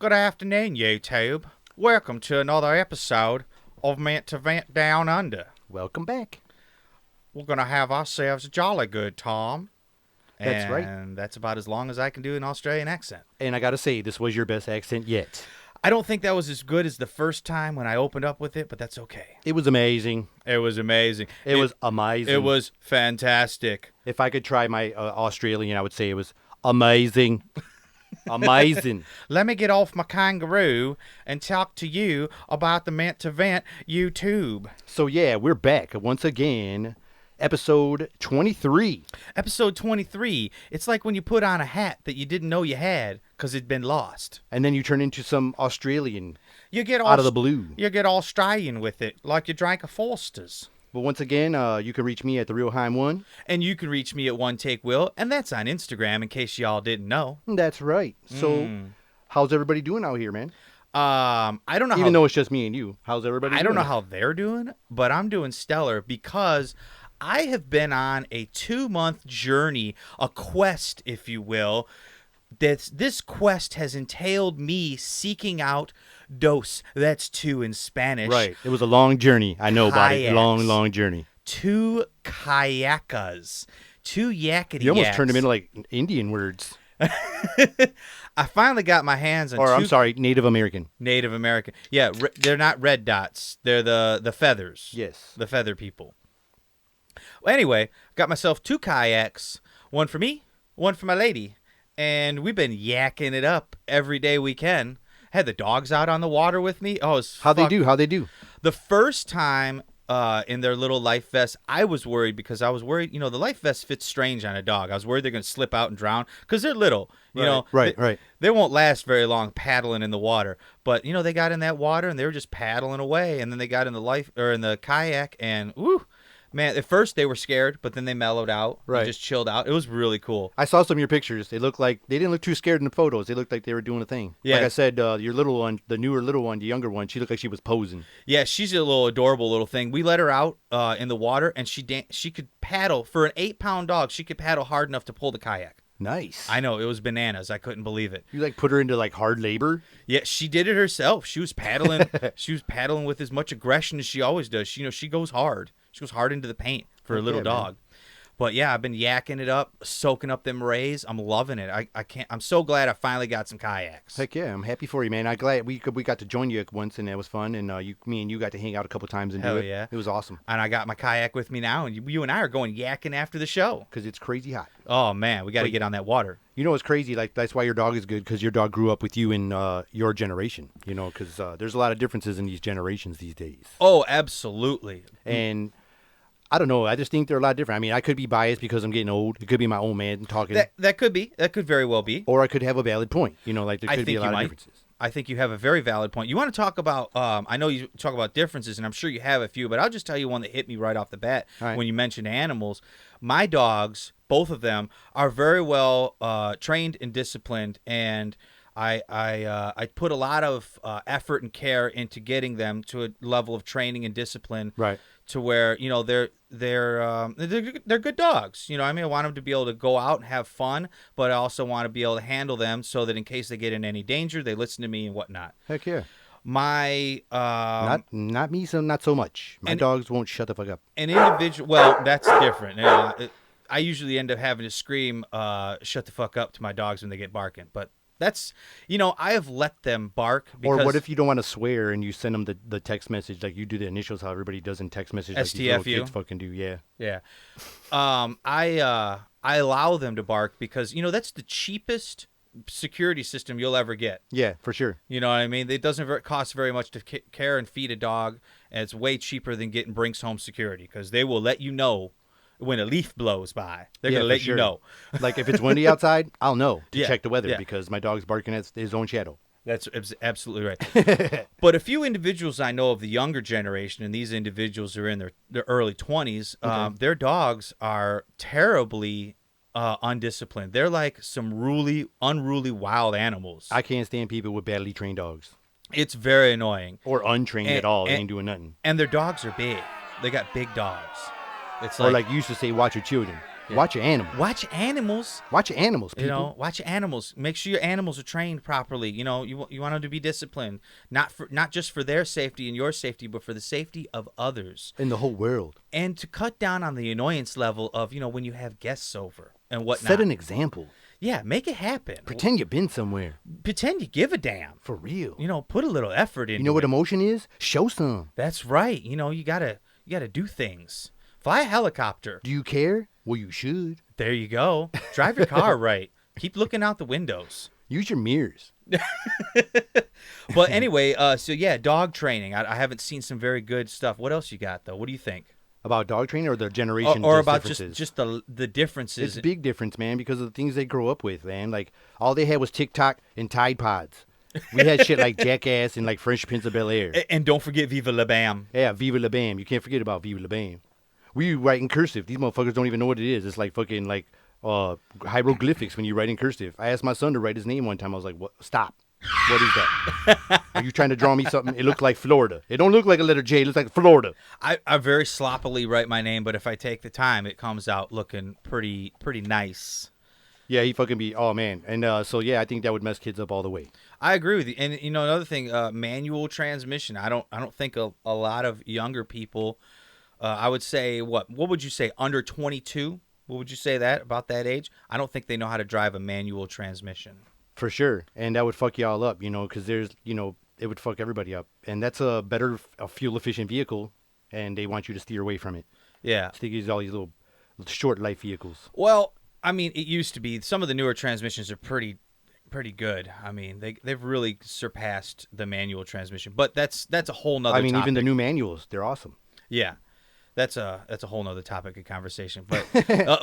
Good afternoon, YouTube. Welcome to another episode of Meant to Vent Down Under. Welcome back. We're going to have ourselves a jolly good time. That's right. And that's about as long as I can do an Australian accent. And I gotta say, this was your best accent yet. I don't think that was as good as the first time when I opened up with it, but that's okay. It was amazing. It was amazing. It was amazing. It was fantastic. If I could try my Australian, I would say it was amazing. Amazing. Let me get off my kangaroo and talk to you about the Meant to Vent YouTube. So yeah, we're back once again. Episode 23. Episode 23. It's like when you put on a hat that you didn't know you had because it'd been lost. And then you turn into some Australian You get out of the blue. You get Australian with it, like you drank a Foster's. But once again, you can reach me at The Real Heim 1. And you can reach me at One Take Will, and that's on Instagram in case y'all didn't know. That's right. So, how's everybody doing out here, man? I don't know Even though it's just me and you, how's everybody doing? I don't know how they're doing, but I'm doing stellar because I have been on a 2-month journey, a quest, if you will. This quest has entailed me seeking out dos. That's two in Spanish. Right. It was a long journey. I know about it. Kayaks. Long journey. Two kayakas. Two yakety You almost yaks. turned them into like Indian words. I finally got my hands on Or, two I'm sorry, Native American. Native American. Yeah, they're not red dots. They're the feathers. Yes. The feather people. Well, anyway, got myself 2 kayaks. One for me, one for my lady. And we've been yakking it up every day we can. Had the dogs out on the water with me. Oh, it's How they do? The first time in their little life vests, I was worried because I was worried, the life vest fits strange on a dog. I was worried they're going to slip out and drown because they're little. Right. They won't last very long paddling in the water. But, they got in that water and they were just paddling away. And then they got in the kayak and, woo, man, at first they were scared, but then they mellowed out. Right. They just chilled out. It was really cool. I saw some of your pictures. They didn't look too scared in the photos. They looked like they were doing a thing. Yeah. Like I said, your little one, the newer little one, the younger one, she looked like she was posing. Yeah, she's a little adorable little thing. We let her out in the water, and she could paddle. For an 8-pound dog, she could paddle hard enough to pull the kayak. Nice. I know, it was bananas. I couldn't believe it. You put her into hard labor? Yeah, she did it herself. She was paddling. She was paddling with as much aggression as she always does. She goes hard. She goes hard into the paint for a little dog. But yeah, I've been yakking it up, soaking up them rays. I'm loving it. I'm so glad I finally got some kayaks. Heck yeah, I'm happy for you, man. I'm glad we got to join you once, and that was fun. And me and you got to hang out a couple times and do it. Yeah. It was awesome. And I got my kayak with me now, and you and I are going yakking after the show. Because it's crazy hot. Oh, man, we got to get on that water. You know what's crazy? That's why your dog is good, because your dog grew up with you in your generation. Because there's a lot of differences in these generations these days. Oh, absolutely. And I don't know. I just think they're a lot different. I mean, I could be biased because I'm getting old. It could be my old man talking. That could be. That could very well be. Or I could have a valid point. There could be a lot of differences. I think you have a very valid point. You want to talk about, I know you talk about differences, and I'm sure you have a few, but I'll just tell you one that hit me right off the bat when you mentioned animals. My dogs, both of them, are very well trained and disciplined, and I put a lot of effort and care into getting them to a level of training and discipline, right? To where they're good dogs. I want them to be able to go out and have fun, but I also want to be able to handle them so that in case they get in any danger, they listen to me and whatnot. Heck yeah. My not me, so not so much. My dogs won't shut the fuck up. An individual. Well, that's different. I usually end up having to scream, "Shut the fuck up" to my dogs when they get barking, but. That's, I have let them bark. Because or what if you don't want to swear and you send them the text message, like you do the initials, how everybody does in text message, like these little kids fucking do, yeah. Yeah. I allow them to bark because, that's the cheapest security system you'll ever get. Yeah, for sure. You know what I mean? It doesn't cost very much to care and feed a dog, and it's way cheaper than getting Brinks Home Security because they will let you know when a leaf blows by. They're going to let you know. Like if it's windy outside, I'll know to check the weather because my dog's barking at his own shadow. That's absolutely right. But a few individuals I know of the younger generation, and these individuals are in their early 20s, their dogs are terribly undisciplined. They're like some unruly wild animals. I can't stand people with badly trained dogs. It's very annoying. Or untrained at all. They ain't doing nothing. And their dogs are big. They got big dogs. It's or like you used to say, watch your children. Watch your animals. Watch animals. Watch your animals, people. You know, watch your animals. Make sure your animals are trained properly. You know, you want them to be disciplined, not just for their safety and your safety, but for the safety of others in the whole world. And to cut down on the annoyance level of, you know, when you have guests over and whatnot. Set an example. Yeah, make it happen. Pretend you've been somewhere. Pretend you give a damn. For real. You know, put a little effort into it. You know what emotion is? Show some. That's right. You know, you gotta do things. Fly a helicopter. Do you care? Well, you should. There you go. Drive your car right. Keep looking out the windows. Use your mirrors. But anyway, so yeah, dog training. I haven't seen some very good stuff. What else you got, though? What do you think? About dog training or the generation or about differences? just the differences. It's a big difference, man, because of the things they grow up with, man. Like, all they had was TikTok and Tide Pods. We had shit like Jackass and like Fresh Prince of Bel-Air. And don't forget Viva La Bam. Yeah, Viva La Bam. You can't forget about Viva La Bam. We write in cursive. These motherfuckers don't even know what it is. It's like fucking like hieroglyphics when you write in cursive. I asked my son to write his name one time. I was like, "What? Stop. What is that? Are you trying to draw me something? It looks like Florida. It don't look like a letter J. It looks like Florida." I very sloppily write my name, but if I take the time, it comes out looking pretty nice. Yeah, he fucking be, oh man. And so yeah, I think that would mess kids up all the way. I agree with you. And you know, another thing, manual transmission. I don't think a lot of younger people, I would say, what would you say, under 22? What would you say that about that age? I don't think they know how to drive a manual transmission. For sure. And that would fuck you all up, you know, because there's, you know, it would fuck everybody up. And that's a better, fuel efficient vehicle, and they want you to steer away from it. Yeah. So they use all these little short life vehicles. Well, I mean, it used to be. Some of the newer transmissions are pretty good. I mean, they've really surpassed the manual transmission. But that's a whole nother topic. Even the new manuals, they're awesome. Yeah. That's a whole nother topic of conversation. But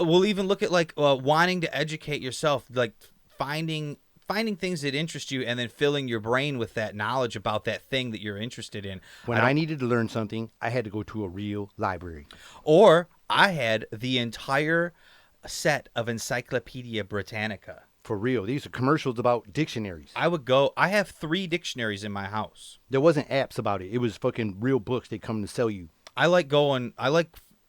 we'll even look at like wanting to educate yourself, like finding things that interest you and then filling your brain with that knowledge about that thing that you're interested in. When I needed to learn something, I had to go to a real library. Or I had the entire set of Encyclopedia Britannica. For real. These are commercials about dictionaries. I have 3 dictionaries in my house. There wasn't apps about it. It was fucking real books they come to sell you. I like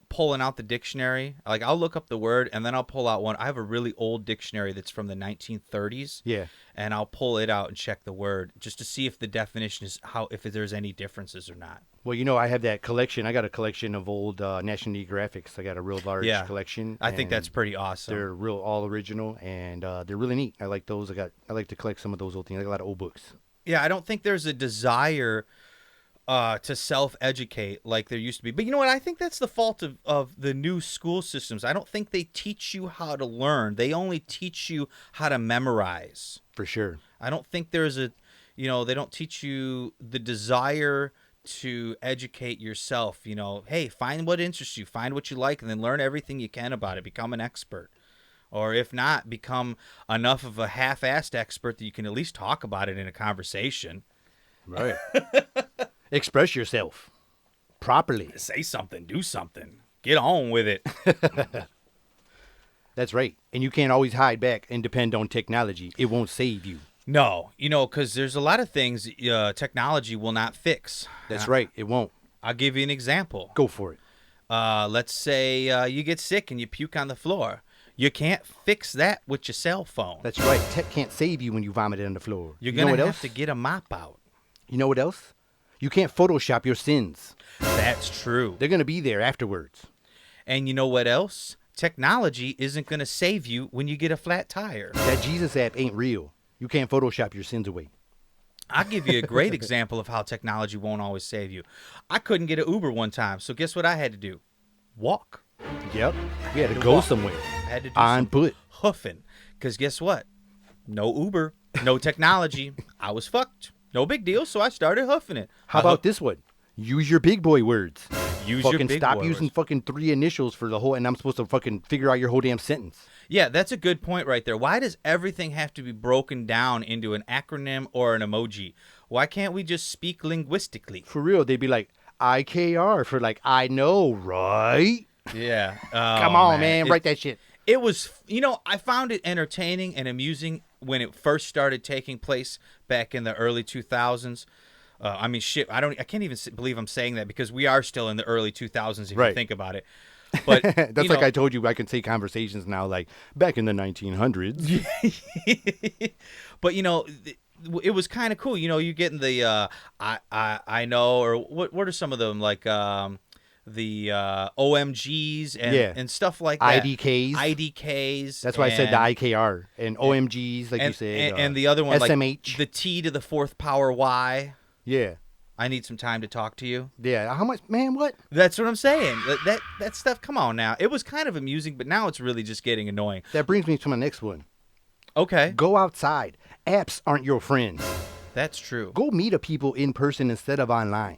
pulling out the dictionary. Like, I'll look up the word and then I'll pull out one. I have a really old dictionary that's from the 1930s. Yeah. And I'll pull it out and check the word just to see if the definition is if there's any differences or not. Well, you know, I have that collection. I got a collection of old National Geographics. I got a real large collection. I think that's pretty awesome. They're real all original and they're really neat. I like those. I like to collect some of those old things. I got a lot of old books. Yeah, I don't think there's a desire to self-educate like there used to be. But you know what? I think that's the fault of the new school systems. I don't think they teach you how to learn. They only teach you how to memorize. For sure. I don't think there's they don't teach you the desire to educate yourself. You know, hey, find what interests you, find what you like, and then learn everything you can about it. Become an expert. Or if not, become enough of a half-assed expert that you can at least talk about it in a conversation. Right. Express yourself properly. Say something, do something. Get on with it. That's right. And you can't always hide back and depend on technology. It won't save you. No, because there's a lot of things technology will not fix. That's right. It won't. I'll give you an example. Go for it. Let's say you get sick and you puke on the floor. You can't fix that with your cell phone. That's right. Tech can't save you when you vomit on the floor. You're going to have to get a mop out. You know what else? You can't Photoshop your sins. That's true. They're going to be there afterwards. And you know what else? Technology isn't going to save you when you get a flat tire. That Jesus app ain't real. You can't Photoshop your sins away. I'll give you a great example of how technology won't always save you. I couldn't get an Uber one time, so guess what I had to do? Walk. Yep. You had to go somewhere. I had to do on foot. Hoofing. Because guess what? No Uber, no technology. I was fucked. No big deal, so I started hoofing it. How about this one? Use your big boy words. Use your big boy stop words. Using fucking 3 initials for the whole, and I'm supposed to fucking figure out your whole damn sentence. Yeah, that's a good point right there. Why does everything have to be broken down into an acronym or an emoji? Why can't we just speak linguistically? For real, they'd be like, IKR for like, I know, right? Yeah. Come on, man. Write that shit. It was, I found it entertaining and amusing when it first started taking place back in the early 2000s. I mean, shit, I can't even believe I'm saying that because we are still in the early 2000s if you think about it. But That's like I told you, I can say conversations now, like back in the 1900s. But it was kind of cool. You're getting the I know, or what are some of them, like the OMGs and stuff like that. IDKs. That's why I said the IKR and OMGs, like you said. And the other one, SMH. like the T to the fourth power Y. Yeah. I need some time to talk to you. Yeah. How much, man? What? That's what I'm saying. That stuff. Come on now. It was kind of amusing, but now it's really just getting annoying. That brings me to my next one. Okay. Go outside. Apps aren't your friends. That's true. Go meet a people in person instead of online.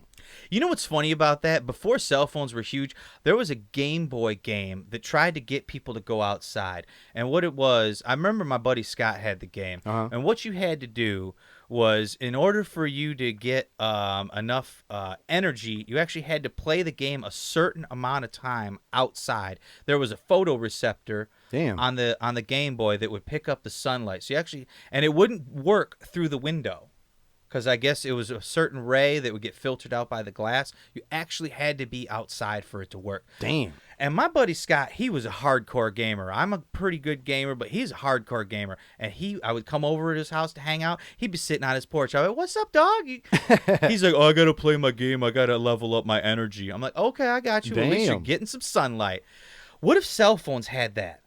You know what's funny about that? Before cell phones were huge, there was a Game Boy game that tried to get people to go outside. And what it was, I remember my buddy Scott had the game. And what you had to do was, in order for you to get enough energy, you actually had to play the game a certain amount of time outside. There was a photoreceptor on the Game Boy that would pick up the sunlight. So and it wouldn't work through the window, because I guess it was a certain ray that would get filtered out by the glass. You actually had to be outside for it to work. Damn. And my buddy Scott, he was a hardcore gamer. I'm a pretty good gamer, but he's a hardcore gamer. And I would come over to his house to hang out. He'd be sitting on his porch. I would, what's up, dog? He's like, oh, I got to play my game. I got to level up my energy. I'm like, okay, I got you. Damn. At least you're getting some sunlight. What if cell phones had that?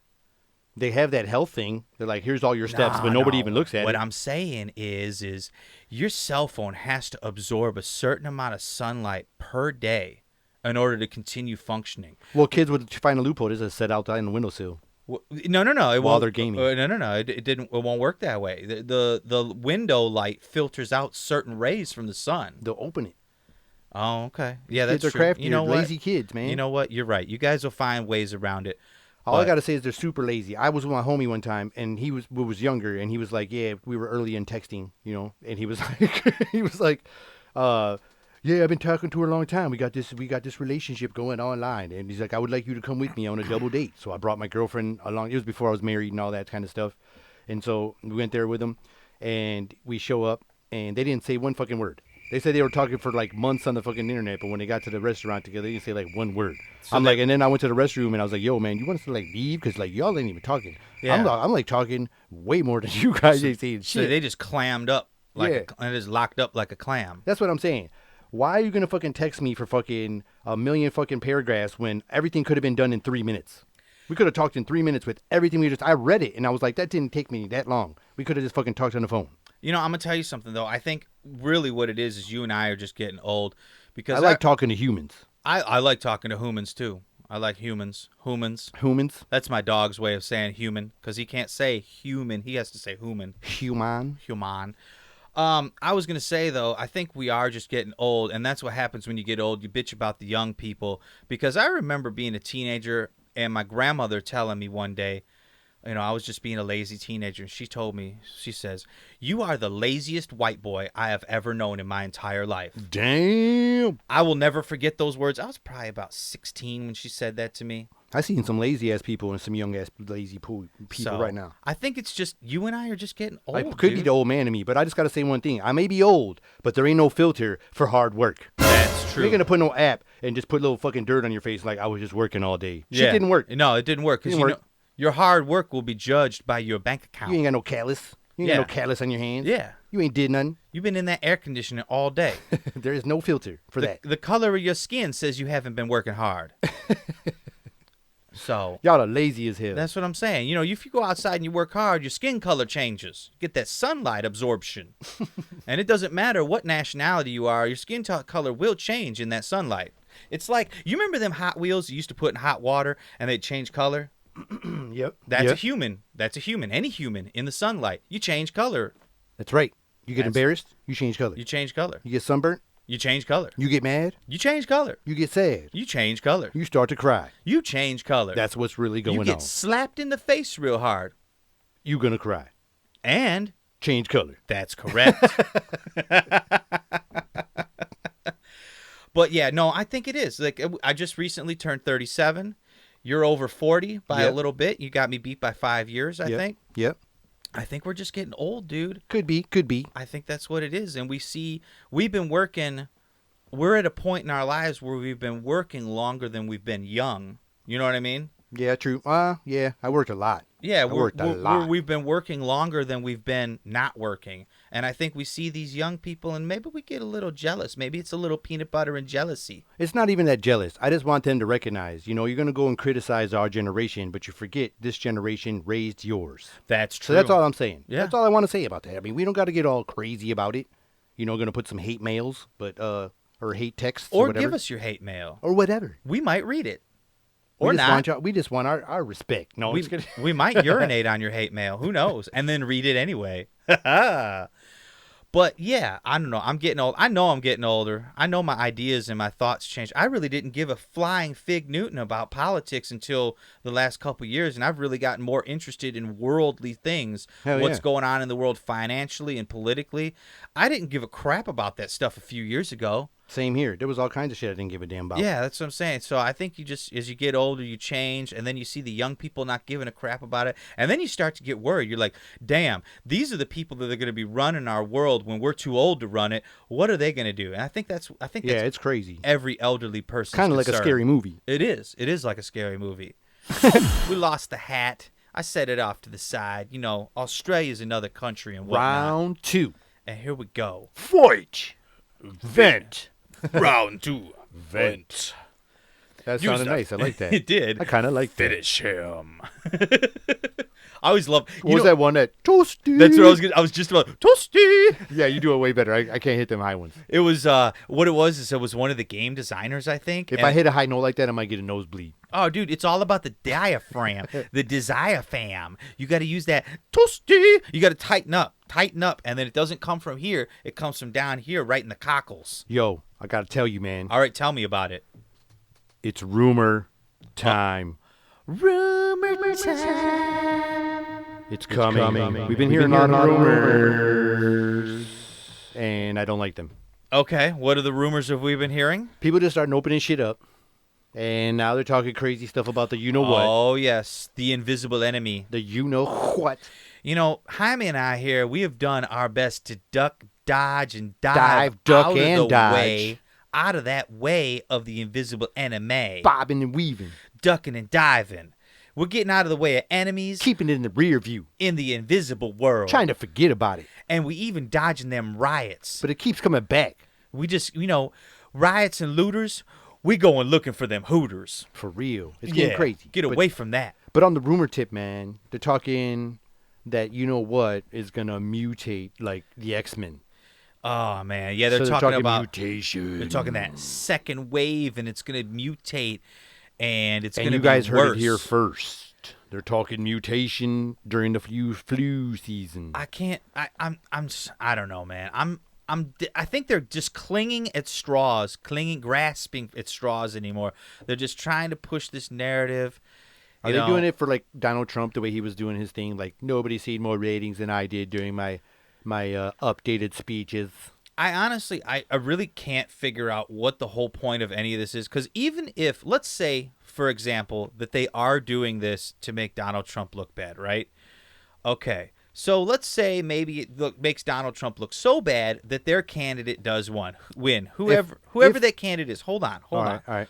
They have that health thing. They're like, here's all your steps, but nobody even looks at it. What I'm saying is your cell phone has to absorb a certain amount of sunlight per day in order to continue functioning. Well, kids would find a loophole. They just sit outside on the windowsill. No. While they're gaming. No. It didn't. It won't work that way. The window light filters out certain rays from the sun. They'll open it. Oh, okay. Yeah, that's kids are true. crafty. Lazy kids, man. You know what? You're right. You guys will find ways around it. All I got to say is they're super lazy. I was with my homie one time, and he was younger, and he was like, yeah, we were early in texting, and he was like, yeah, I've been talking to her a long time. We got this relationship going online. And he's like, I would like you to come with me on a double date. So I brought my girlfriend along. It was before I was married and all that kind of stuff. And so we went there with him, and we show up, and they didn't say one fucking word. They said they were talking for like months on the fucking internet, but when they got to the restaurant together, they didn't say like one word. So and then I went to the restroom and I was like, yo, man, you want us to like leave? Because like y'all ain't even talking. Yeah. I'm like talking way more than you guys ain't saying shit. So they just clammed up. And just locked up like a clam. That's what I'm saying. Why are you going to fucking text me for fucking a million fucking paragraphs when everything could have been done in 3 minutes? We could have talked in 3 minutes with everything I read it and I was like, that didn't take me that long. We could have just fucking talked on the phone. I'm going to tell you something, though. I think really what it is you and I are just getting old. Because I like talking to humans. I like talking to humans, too. I like humans. Humans? That's my dog's way of saying human, because he can't say human. He has to say human. Human. I was going to say, though, I think we are just getting old, and that's what happens when you get old. You bitch about the young people. Because I remember being a teenager and my grandmother telling me one day, I was just being a lazy teenager, and she told me, she says, you are the laziest white boy I have ever known in my entire life. Damn. I will never forget those words. I was probably about 16 when she said that to me. I seen some lazy ass people and some young ass lazy people right now. I think it's just you and I are just getting old. I could be the old man in me, but I just got to say one thing. I may be old, but there ain't no filter for hard work. That's true. You're going to put no app and just put little fucking dirt on your face like I was just working all day. Shit didn't work. No, it didn't work. Because your hard work will be judged by your bank account. You ain't got no callus. You ain't got no callus on your hands. Yeah. You ain't did nothing. You've been in that air conditioner all day. There is no filter for that. The color of your skin says you haven't been working hard. So y'all are lazy as hell. That's what I'm saying. If you go outside and you work hard, your skin color changes. You get that sunlight absorption. And it doesn't matter what nationality you are, your skin color will change in that sunlight. It's like, you remember them Hot Wheels you used to put in hot water and they'd change color? Yep. That's a human. That's a human. Any human in the sunlight. You change color. That's right. You get embarrassed, you change color. You change color. You get sunburnt, you change color. You get mad, you change color. You get sad, you change color. You start to cry, you change color. That's what's really going on. You get slapped in the face real hard. You gonna cry. And change color. That's correct. But yeah, no, I think it is. Like, I just recently turned 37. You're over 40 by a little bit. You got me beat by 5 years, I think. Yep. I think we're just getting old, dude. Could be. I think that's what it is. And we've been working, we're at a point in our lives where we've been working longer than we've been young. You know what I mean? Yeah, true. Yeah, I worked a lot. Yeah, lot. we've been working longer than we've been not working. And I think we see these young people and maybe we get a little jealous. Maybe it's a little peanut butter and jealousy. It's not even that jealous. I just want them to recognize, you're going to go and criticize our generation, but you forget this generation raised yours. That's true. So that's all I'm saying. Yeah. That's all I want to say about that. I mean, we don't got to get all crazy about it. Going to put some hate mails, but or hate texts or whatever. give us your hate mail. Or whatever. We might read it. Or not. We just want our respect. No, we might urinate on your hate mail. Who knows? And then read it anyway. But yeah, I don't know. I'm getting old. I know I'm getting older. I know my ideas and my thoughts change. I really didn't give a flying fig Newton about politics until the last couple of years, and I've really gotten more interested in worldly things. What's going on in the world financially and politically. I didn't give a crap about that stuff a few years ago. Same here. There was all kinds of shit I didn't give a damn about. Yeah, that's what I'm saying. So I think you just, as you get older, you change, and then you see the young people not giving a crap about it, and then you start to get worried. You're like, damn, these are the people that are going to be running our world when we're too old to run it. What are they going to do? And I think that's it's crazy. Every elderly person. Kind of like a scary movie. It is. It is like a scary movie. We lost the hat. I set it off to the side. Australia's another country and whatnot. Round 2. And here we go. Fight. Vent. Round 2. Vent. That sounded nice. I like that. It did. I kind of like that. Finish him. I always love. What was that one that toasty? That's what I was just about. Toasty. Yeah, you do it way better. I can't hit them high ones. It was what it was is it was one of the game designers, I think. If I hit a high note like that, I might get a nosebleed. Oh, dude, it's all about the diaphragm, the diaphragm. You got to use that toasty. You got to tighten up, and then it doesn't come from here. It comes from down here, right in the cockles. Yo, I got to tell you, man. All right, tell me about it. It's rumor time. Rumor time. It's coming. We've been hearing a lot of rumors, and I don't like them. Okay, what are the rumors have we been hearing? People just starting opening shit up, and now they're talking crazy stuff about the you-know-what. Oh, yes, the invisible enemy. The you-know-what. Jaime and I here, we have done our best to duck, dodge, and dive duck, out and of the dodge. way, out of that way of the invisible enemy. Bobbing and weaving. Ducking and diving. We're getting out of the way of enemies. Keeping it in the rear view. In the invisible world. Trying to forget about it. And we even dodging them riots. But it keeps coming back. We just, riots and looters, we going looking for them hooters. For real. It's getting crazy. Get away from that. But on the rumor tip, man, they're talking that you-know-what is going to mutate like the X-Men. Oh, man. Yeah, they're talking about mutation. They're talking that second wave, and it's going to mutate, and it's going to be worse. And you guys heard it here first. They're talking mutation during the flu season. I don't know, man. I think they're just clinging at straws, grasping at straws anymore. They're just trying to push this narrative. Are they doing it for like Donald Trump, the way he was doing his thing? Like, nobody's seen more ratings than I did during my updated speeches. I honestly, I really can't figure out what the whole point of any of this is. Because even if, let's say, for example, that they are doing this to make Donald Trump look bad, right? Okay. So let's say maybe it makes Donald Trump look so bad that their candidate does win. Whoever that candidate is. Hold on. All right.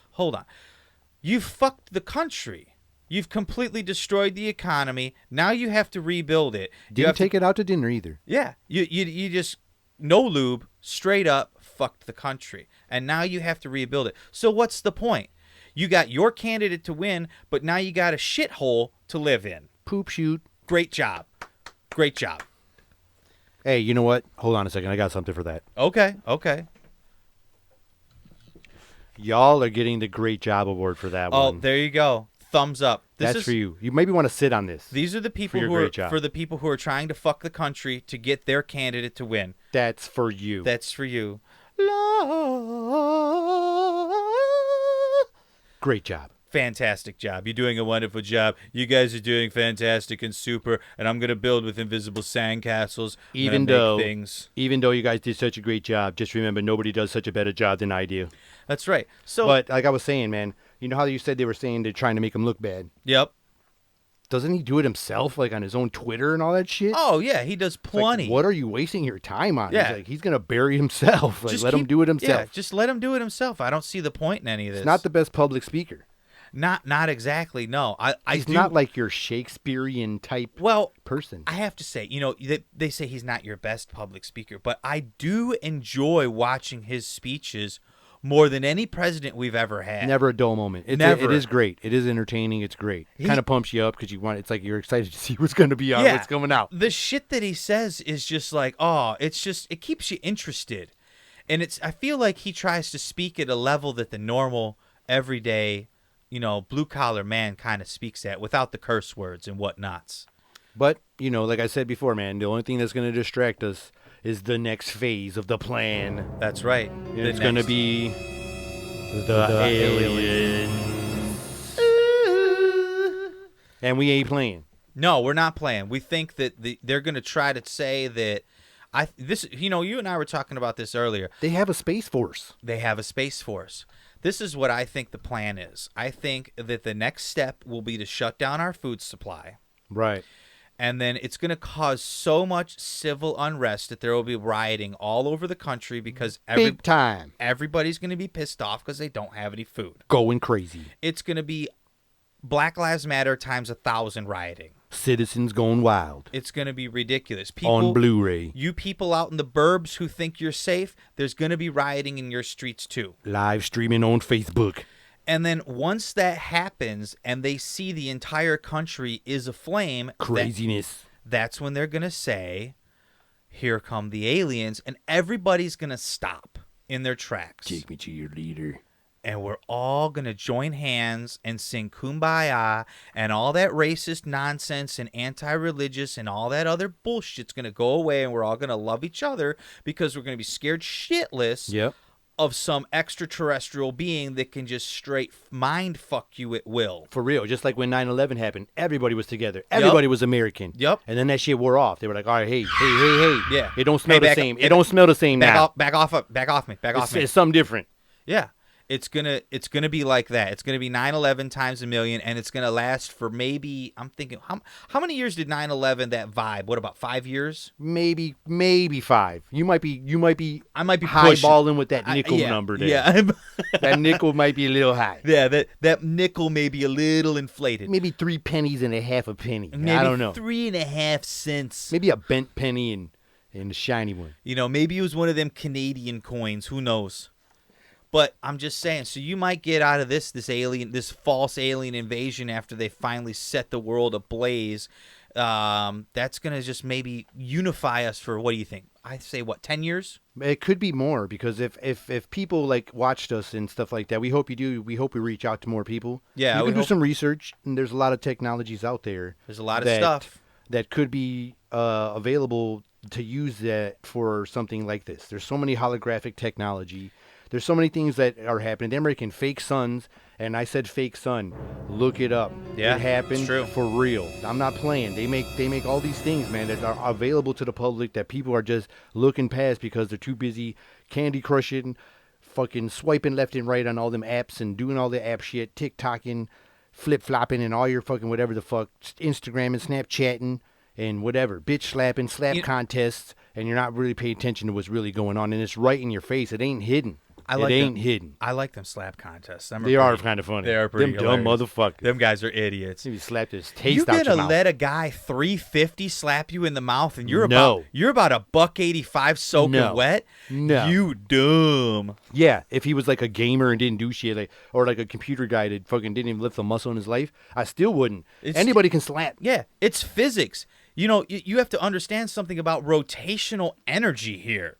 You fucked the country. You've completely destroyed the economy. Now you have to rebuild it. Didn't take it out to dinner either. Yeah. You just, no lube, straight up fucked the country. And now you have to rebuild it. So what's the point? You got your candidate to win, but now you got a shithole to live in. Poop shoot. Great job. Great job. Hey, you know what? Hold on a second. I got something for that. Okay. Y'all are getting the great job award for that one. Oh, there you go. Thumbs up. That's for you. You maybe want to sit on this. These are the people for the people who are trying to fuck the country to get their candidate to win. That's for you. That's for you. Great job. Fantastic job. You're doing a wonderful job. You guys are doing fantastic and super, and I'm going to build with invisible sandcastles. Even though you guys did such a great job, just remember nobody does such a better job than I do. That's right. But like I was saying, man, you know how you said they were saying they're trying to make him look bad? Yep. Doesn't he do it himself, like on his own Twitter and all that shit? Oh, yeah, he does plenty. Like, what are you wasting your time on? Yeah. He's going to bury himself. Let him do it himself. Yeah, just let him do it himself. I don't see the point in any of this. He's not the best public speaker. Not exactly. No, He's do. not like your Shakespearean type Well, person. I have to say, they say he's not your best public speaker, but I do enjoy watching his speeches more than any president we've ever had. Never a dull moment. Never. It is great. It is entertaining. It's great. Kind of pumps you up because it's like you're excited to see what's going to be out, what's coming out. The shit that he says is just like, it keeps you interested. And I feel like he tries to speak at a level that the normal, everyday, blue collar man kind of speaks at without the curse words and whatnots. But, like I said before, man, the only thing that's going to distract us is the next phase of the plan. That's right. It's going to be the aliens. And we ain't playing. No, we're not playing. We think that they're going to try to say that you and I were talking about this earlier. They have a space force. They have a space force. This is what I think the plan is. I think that the next step will be to shut down our food supply. Right. And then it's going to cause so much civil unrest that there will be rioting all over the country because big time. Everybody's going to be pissed off because they don't have any food. Going crazy. It's going to be Black Lives Matter times 1,000 rioting. Citizens going wild. It's going to be ridiculous. On Blu-ray. You people out in the burbs who think you're safe, there's going to be rioting in your streets too. Live streaming on Facebook. And then once that happens and they see the entire country is aflame, craziness. That's when they're going to say, here come the aliens, and everybody's going to stop in their tracks. Take me to your leader. And we're all going to join hands and sing Kumbaya, and all that racist nonsense and anti-religious and all that other bullshit's going to go away, and we're all going to love each other because we're going to be scared shitless of some extraterrestrial being that can just straight mind fuck you at will. For real. Just like when 9/11 happened, everybody was together. Everybody was American. Yep. And then that shit wore off. They were like, all right, hey. Yeah. It don't smell the same. It don't smell the same now. Back off me. It's something different. Yeah. It's gonna be like that. It's gonna be 9/11 times a million, and it's gonna last for maybe, I'm thinking, how many years did 9/11 that vibe? What, about 5 years? Maybe 5. I might be highballing with that nickel number there. Yeah, that nickel might be a little high. Yeah, that nickel may be a little inflated. Maybe 3 pennies and a half a penny. Maybe I don't know. 3.5 cents. Maybe a bent penny and a shiny one. Maybe it was one of them Canadian coins. Who knows? But I'm just saying, so you might get out of this false alien invasion after they finally set the world ablaze. That's going to just maybe unify us for, what do you think? I say, 10 years? It could be more, because if people like watched us and stuff like that, we hope you do. We hope we reach out to more people. Yeah, you can do some research, and there's a lot of technologies out there. There's a lot of stuff that could be available to use that for something like this. There's so many holographic technology. There's so many things that are happening. They're making fake suns, and I said fake sun. Look it up. Yeah, it happened it's true. For real. I'm not playing. They make all these things, man, that are available to the public that people are just looking past because they're too busy candy crushing, fucking swiping left and right on all them apps and doing all the app shit, TikToking, flip-flopping, and all your fucking whatever the fuck, Instagram and Snapchatting and whatever, bitch slapping, slap contests, and you're not really paying attention to what's really going on, and it's right in your face. It ain't hidden. Hidden. I like them slap contests. They are kind of funny. They are pretty dumb motherfuckers. Them guys are idiots. Maybe slap this taste out your mouth. You're gonna let a guy $3.50 slap you in the mouth, and you're about $1.85 soaking wet? No, you dumb. Yeah, if he was like a gamer and didn't do shit, or like a computer guy that fucking didn't even lift a muscle in his life, I still wouldn't. Anybody can slap. Yeah, it's physics. You have to understand something about rotational energy here.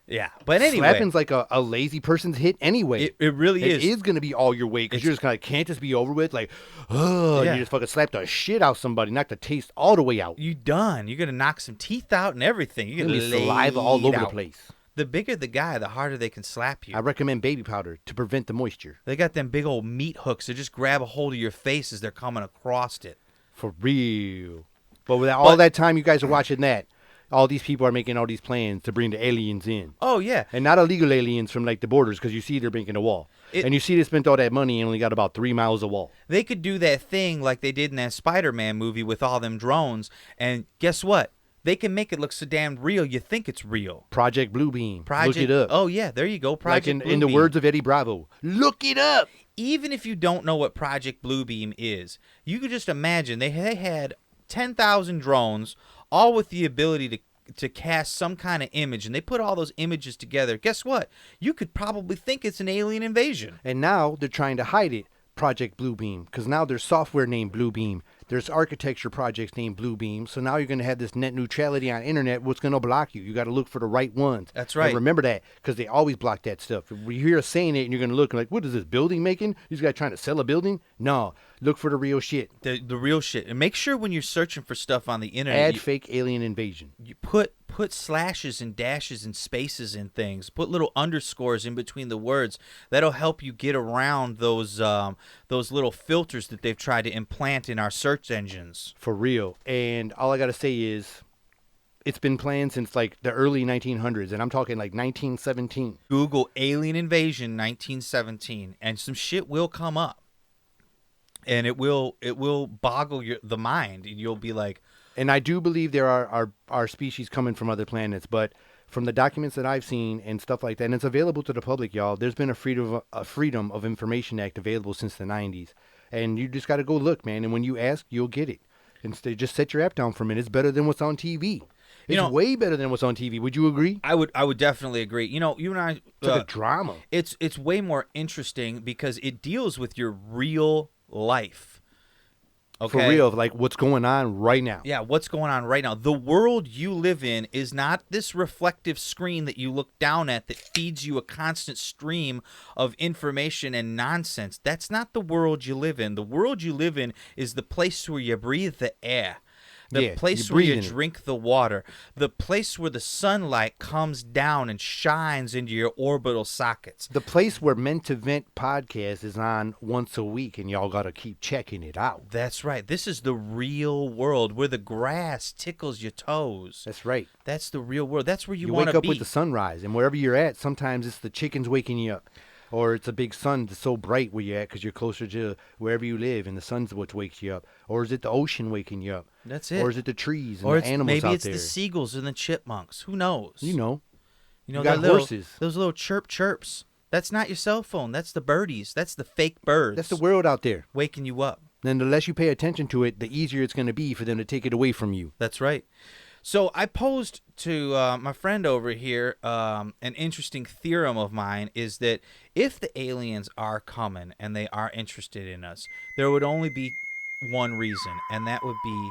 Yeah, but anyway. Slapping's like a lazy person's hit anyway. It really is. It is going to be all your weight because you're just kind of, can't just be over with. Like, you just fucking slap the shit out somebody, knock the taste all the way out. You done. You're going to knock some teeth out and everything. You're going to be saliva all over the place. The bigger the guy, the harder they can slap you. I recommend baby powder to prevent the moisture. They got them big old meat hooks that just grab a hold of your face as they're coming across it. For real. But with all that time you guys are watching that, all these people are making all these plans to bring the aliens in. Oh, yeah. And not illegal aliens from, like, the borders, because you see they're making a wall. And you see they spent all that money and only got about 3 miles of wall. They could do that thing like they did in that Spider-Man movie with all them drones. And guess what? they can make it look so damn real. You think it's real. Project Bluebeam. Look it up. Oh yeah, there you go. Project like in the words of Eddie Bravo, look it up. Even if you don't know what Project Bluebeam is, you could just imagine they had 10,000 drones, all with the ability to cast some kind of image, and they put all those images together. Guess what? You could probably think it's an alien invasion. And now they're trying to hide it, Project Bluebeam, because now there's software named Bluebeam. There's architecture projects named Bluebeam. So now you're going to have this net neutrality on internet. What's going to block you? You got to look for the right ones. That's right. And remember that, because they always block that stuff. When you hear us saying it and you're going to look like, what is this building making? These guys trying to sell a building? No. Look for the real shit. The real shit. And make sure when you're searching for stuff on the internet. Add fake alien invasion. You put slashes and dashes and spaces in things. Put little underscores in between the words. That'll help you get around those little filters that they've tried to implant in our search engines. For real. And all I got to say is, it's been planned since like the early 1900s, and I'm talking like 1917. Google alien invasion 1917, and some shit will come up. And it will boggle the mind, and you'll be like. And I do believe there are species coming from other planets, but from the documents that I've seen and stuff like that, and it's available to the public, y'all. There's been a Freedom of Information Act available since the 90s, and you just got to go look, man. And when you ask, you'll get it. Instead, just set your app down for a minute. It's better than what's on TV. It's way better than what's on TV. Would you agree? I would definitely agree. You know, you and I. It's like a drama. It's way more interesting because it deals with your real life. Okay. For real, like what's going on right now. Yeah, what's going on right now. The world you live in is not this reflective screen that you look down at that feeds you a constant stream of information and nonsense. That's not the world you live in. The world you live in is the place where you breathe the air. The place where you drink the water. The place where the sunlight comes down and shines into your orbital sockets. The place where Meant to Vent podcast is on once a week, and y'all got to keep checking it out. That's right. This is the real world where the grass tickles your toes. That's right. That's the real world. That's where you wake want to be. up with the sunrise, and wherever you're at, sometimes it's the chickens waking you up. Or it's a big sun that's so bright where you're at because you're closer to wherever you live, and the sun's what wakes you up. Or is it the ocean waking you up? That's it. Or is it the trees and the animals out there? Maybe it's the seagulls and the chipmunks. Who knows? You know. You got horses. Those little chirps. That's not your cell phone. That's the birdies. That's the fake birds. That's the world out there. Waking you up. Then the less you pay attention to it, the easier it's going to be for them to take it away from you. That's right. So I posed to my friend over here an interesting theorem of mine is that if the aliens are coming and they are interested in us, there would only be one reason, and that would be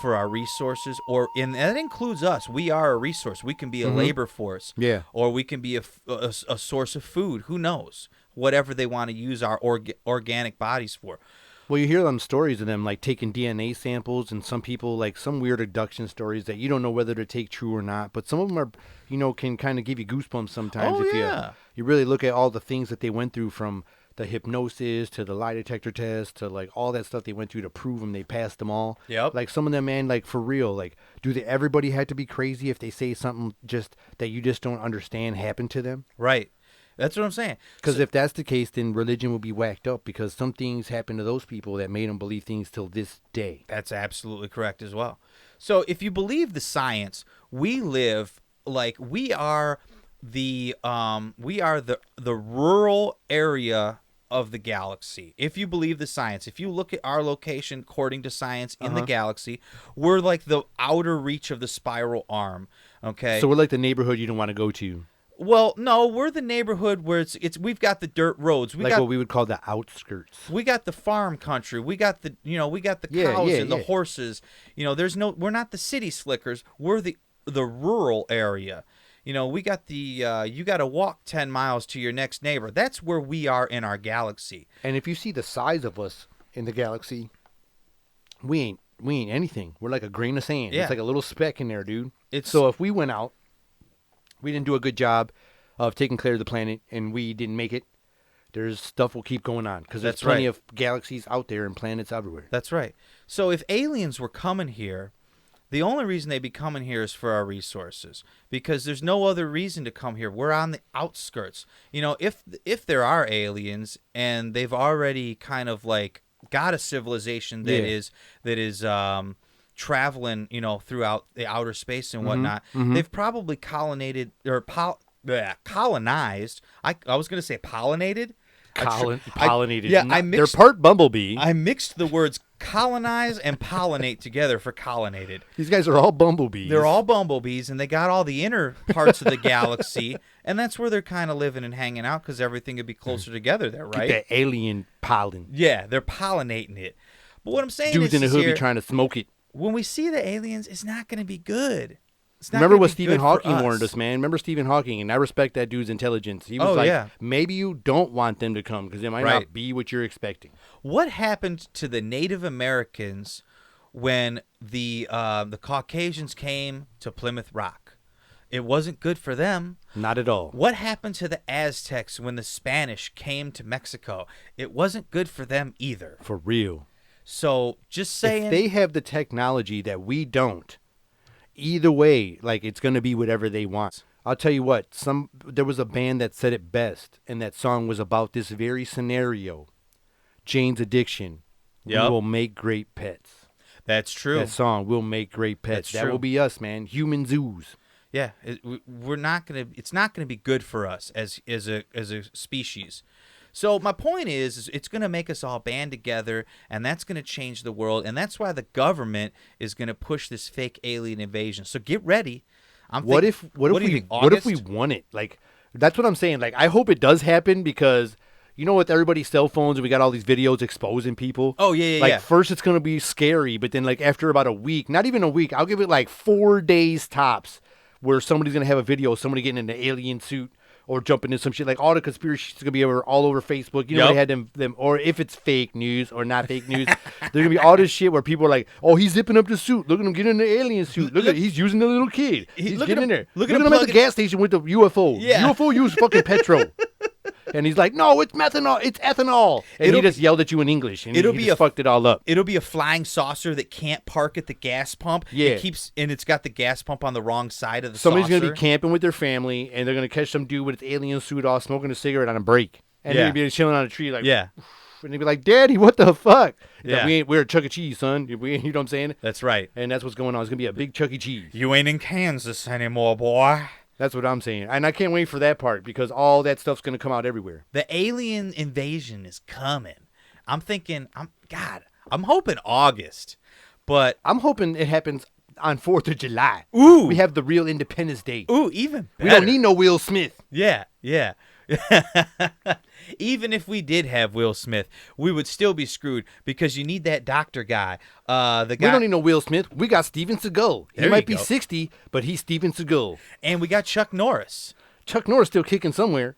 for our resources, and that includes us. We are a resource. We can be a labor force, or we can be a source of food. Who knows? Whatever they want to use our organic bodies for. Well, you hear them stories of them like taking DNA samples, and some people like some weird abduction stories that you don't know whether to take true or not. But some of them are, can kind of give you goosebumps sometimes you really look at all the things that they went through, from the hypnosis to the lie detector test to like all that stuff they went through to prove them. They passed them all. Yep. Like some of them, man, like for real, like everybody had to be crazy if they say something just that you just don't understand happened to them? Right. That's what I'm saying. Because if that's the case, then religion will be whacked up, because some things happened to those people that made them believe things till this day. That's absolutely correct as well. So if you believe the science, we live like we are the rural area of the galaxy. If you believe the science, if you look at our location according to science in the galaxy, we're like the outer reach of the spiral arm. Okay. So we're like the neighborhood you don't want to go to. Well, no, we're the neighborhood where it's we've got the dirt roads. We like got what we would call the outskirts. We got the farm country. We got the cows and the horses. We're not the city slickers. We're the rural area. We got the you got to walk 10 miles to your next neighbor. That's where we are in our galaxy. And if you see the size of us in the galaxy, we ain't anything. We're like a grain of sand. Yeah. It's like a little speck in there, dude. So if we went out, we didn't do a good job of taking care of the planet, and we didn't make it, there's stuff will keep going on, because there's plenty of galaxies out there and planets everywhere. That's right. So if aliens were coming here, the only reason they'd be coming here is for our resources, because there's no other reason to come here. We're on the outskirts. If there are aliens and they've already kind of like got a civilization that is traveling, throughout the outer space and whatnot, they've probably colonized. I was going to say pollinated. Pollinated. Yeah, they're part bumblebee. I mixed the words colonize and pollinate together for collinated. These guys are all bumblebees. They're all bumblebees, and they got all the inner parts of the galaxy, and that's where they're kind of living and hanging out because everything would be closer together there, right? Get that alien pollen. Yeah, they're pollinating it. But what I'm saying Dudes is, in the hoodie trying to smoke it. when we see the aliens, it's not going to be good. Remember what Stephen Hawking warned us, man. Remember Stephen Hawking, and I respect that dude's intelligence. He was maybe you don't want them to come because they might not be what you're expecting. What happened to the Native Americans when the Caucasians came to Plymouth Rock? It wasn't good for them. Not at all. What happened to the Aztecs when the Spanish came to Mexico? It wasn't good for them either. For real. So just saying, if they have the technology that we don't, either way, like it's going to be whatever they want. I'll tell you what, there was a band that said it best, and that song was about this very scenario. Jane's Addiction. Yep. We will make great pets. That's true. That song, We'll Make Great Pets. That will be us, man. Human zoos. Yeah, we're not gonna. It's not gonna be good for us as a species. So my point is it's going to make us all band together, and that's going to change the world, and that's why the government is going to push this fake alien invasion. So get ready. What if we want it? Like, that's what I'm saying. Like, I hope it does happen because, with everybody's cell phones and we got all these videos exposing people. Oh, yeah. Like, first it's going to be scary, but then, like, after about a week, not even a week, I'll give it like 4 days tops where somebody's going to have a video of somebody getting in an alien suit. Or jumping into some shit, like all the conspiracies are gonna be all over Facebook. They had them, or if it's fake news or not fake news, there's gonna be all this shit where people are like, "Oh, he's zipping up the suit. Look at him get in the alien suit. Look at he's using the little kid. He's getting in there. Look at him at the gas station with the UFO. Yeah. UFO use fucking petrol." And he's like, "No, it's methanol. It's ethanol." And he just yelled at you in English, and he just fucked it all up. It'll be a flying saucer that can't park at the gas pump. Yeah, it's got the gas pump on the wrong side of the Somebody's saucer. gonna be camping with their family, and they're gonna catch some dude with his alien suit off, smoking a cigarette on a break, and they're gonna be chilling on a tree, like, and they'd be like, "Daddy, what the fuck?" Like, we're at Chuck E. Cheese, son. You know what I'm saying? That's right. And that's what's going on. It's gonna be a big Chuck E. Cheese. You ain't in Kansas anymore, boy. That's what I'm saying. And I can't wait for that part because all that stuff's going to come out everywhere. The alien invasion is coming. I'm hoping August, but I'm hoping it happens on 4th of July. Ooh. We have the real Independence Day. Ooh, even better. We don't need no Will Smith. Yeah. Even if we did have Will Smith, we would still be screwed because you need that doctor guy. We don't need no Will Smith. We got Steven Seagal. He might be 60, but he's Steven Seagal. And we got Chuck Norris. Chuck Norris still kicking somewhere.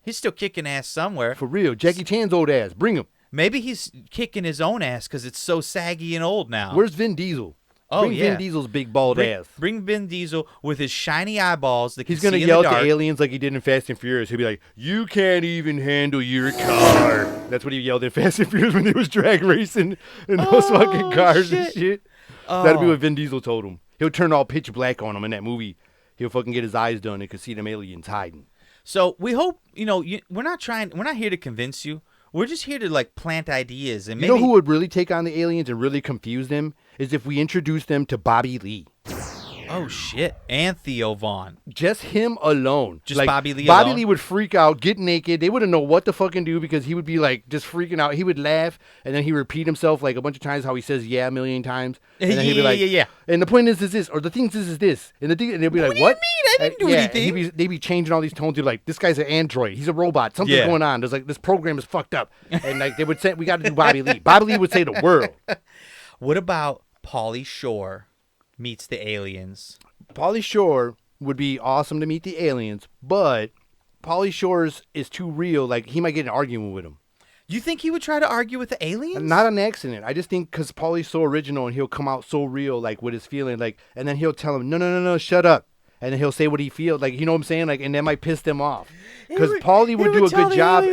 He's still kicking ass somewhere. For real. Jackie Chan's old ass. Bring him. Maybe he's kicking his own ass because it's so saggy and old now. Where's Vin Diesel? Bring Vin Diesel's big bald ass. Bring Vin Diesel with his shiny eyeballs. He's going to yell at the aliens like he did in Fast and Furious. He'll be like, "You can't even handle your car." That's what he yelled in Fast and Furious when he was drag racing in those fucking cars and shit. That'll be what Vin Diesel told him. He'll turn all pitch black on him in that movie. He'll fucking get his eyes done and could see them aliens hiding. So we hope, we're not here to convince you. We're just here to like plant ideas and maybe. You know who would really take on the aliens and really confuse them is if we introduce them to Bobby Lee. Oh shit! And Theo Vaughn. Just him alone. Just like, Bobby Lee. Bobby alone? Lee would freak out, get naked. They wouldn't know what to fucking do because he would be like just freaking out. He would laugh and then he would repeat himself like a bunch of times how he says "yeah" a million times. And then he'd be like, yeah. And the point is this, or the thing is this, and they'll be like, "What? Do you mean? I didn't do anything." They'd be changing all these tones. They'd be like, "This guy's an android. He's a robot. Something's going on. There's like this program is fucked up." And like they would say, "We got to do Bobby Lee." Bobby Lee would say the world. What about Pauly Shore meets the aliens? Pauly Shore would be awesome to meet the aliens, but Pauly Shore's is too real. Like, he might get an argument with him. You think he would try to argue with the aliens? Not an accident. I just think because Pauly's so original and he'll come out so real, like, with his feeling, like, and then he'll tell him, no, shut up. And then he'll say what he feels, like, you know what I'm saying? Like, and that might piss them off. Because Pauly would do a good job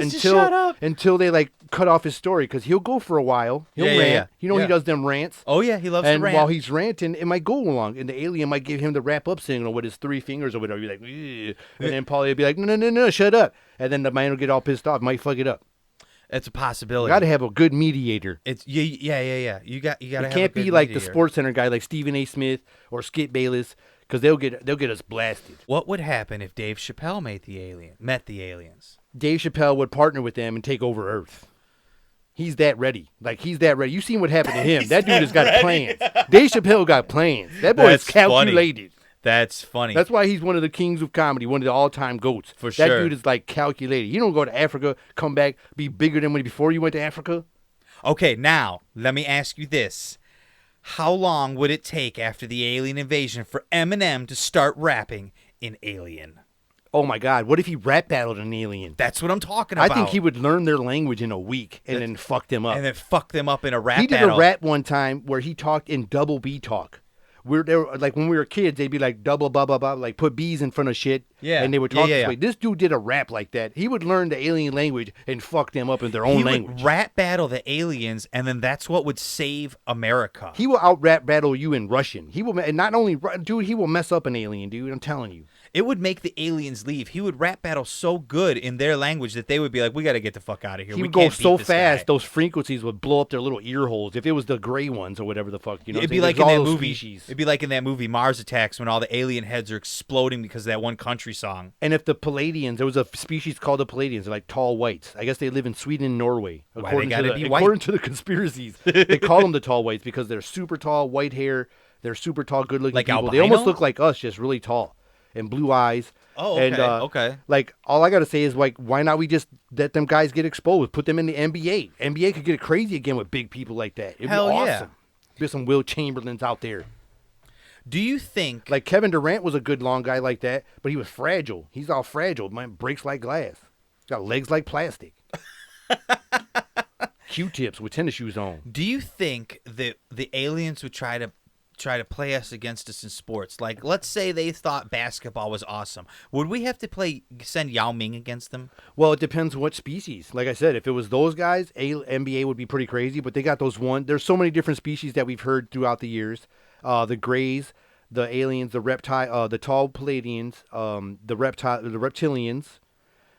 until they, like, cut off his story. Because he'll go for a while. He'll rant. He does them rants. Oh, yeah, he loves to rant. And while he's ranting, it might go along. And the alien might give him the wrap-up signal with his 3 fingers or whatever. Be like, ugh. And then Pauly would be like, no, shut up. And then the man will get all pissed off, might fuck it up. It's a You possibility. got to have a good mediator. It's yeah. You got to. It can't be like the Sports Center guy like Stephen A. Smith or Skip Bayless, because they'll get us blasted. What would happen if Dave Chappelle met the aliens? Dave Chappelle would partner with them and take over Earth. He's that ready. Like, he's that ready. You seen what happened to him. That dude has got plans. Dave Chappelle got plans. That boy is calculated. That's funny. That's why he's one of the kings of comedy, one of the all-time GOATs. For sure. That dude is, like, calculated. You don't go to Africa, come back, be bigger than before you went to Africa. Okay, now, let me ask you this. How long would it take after the alien invasion for Eminem to start rapping in Alien? Oh, my God. What if he rap battled an alien? That's what I'm talking about. I think he would learn their language in a week and then fuck them up. And then fuck them up in a rap He did battle. a rap one time where he talked in double B talk. Like when we were kids, they'd be like double blah blah blah, like put B's in front of shit. Yeah. And they would talk Yeah. this way. This dude did a rap like that. He would learn the alien language and fuck them up in their own He language. would rap battle the aliens, and then that's what would save America. He will out rap battle you in Russian. He will, and not only, dude, he will mess up an alien, dude. I'm telling you. It would make the aliens leave. He would rap battle so good in their language that they would be like, "We got to get the fuck out of here." He We would go can't beat so this fast, guy." those frequencies would blow up their little ear holes. If it was the gray ones or whatever the fuck, you know. It'd what be I'm like saying? in There's that all movie. those species. It'd be like in that movie Mars Attacks when all the alien heads are exploding because of that one country song. And if the Palladians, there was a species called the Palladians, they're like tall whites. I guess they live in Sweden and Norway. Why they gotta be white? According to the conspiracies, they call them the tall whites because they're super tall, white hair. They're super tall, good-looking Like people. albino? They almost look like us, just really tall and blue eyes. Oh, okay, And, okay. Like, all I got to say is, like, why not we just let them guys get exposed? Put them in the NBA. NBA could get crazy again with big people like that. It'd Hell be yeah. awesome. There's some Will Chamberlains out there. Do you think? Like, Kevin Durant was a good long guy like that, but he was fragile. He's all fragile. Man, breaks like glass. Got legs like plastic. Q-tips with tennis shoes on. Do you think that the aliens would try to play us against us in sports? Like, let's say they thought basketball was awesome. Would we have to send Yao Ming against them? Well, it depends what species. Like I said, if it was those guys, NBA would be pretty crazy, but they got those there's so many different species that we've heard throughout the years. The Greys, the aliens, the the tall Palladians, the reptilians,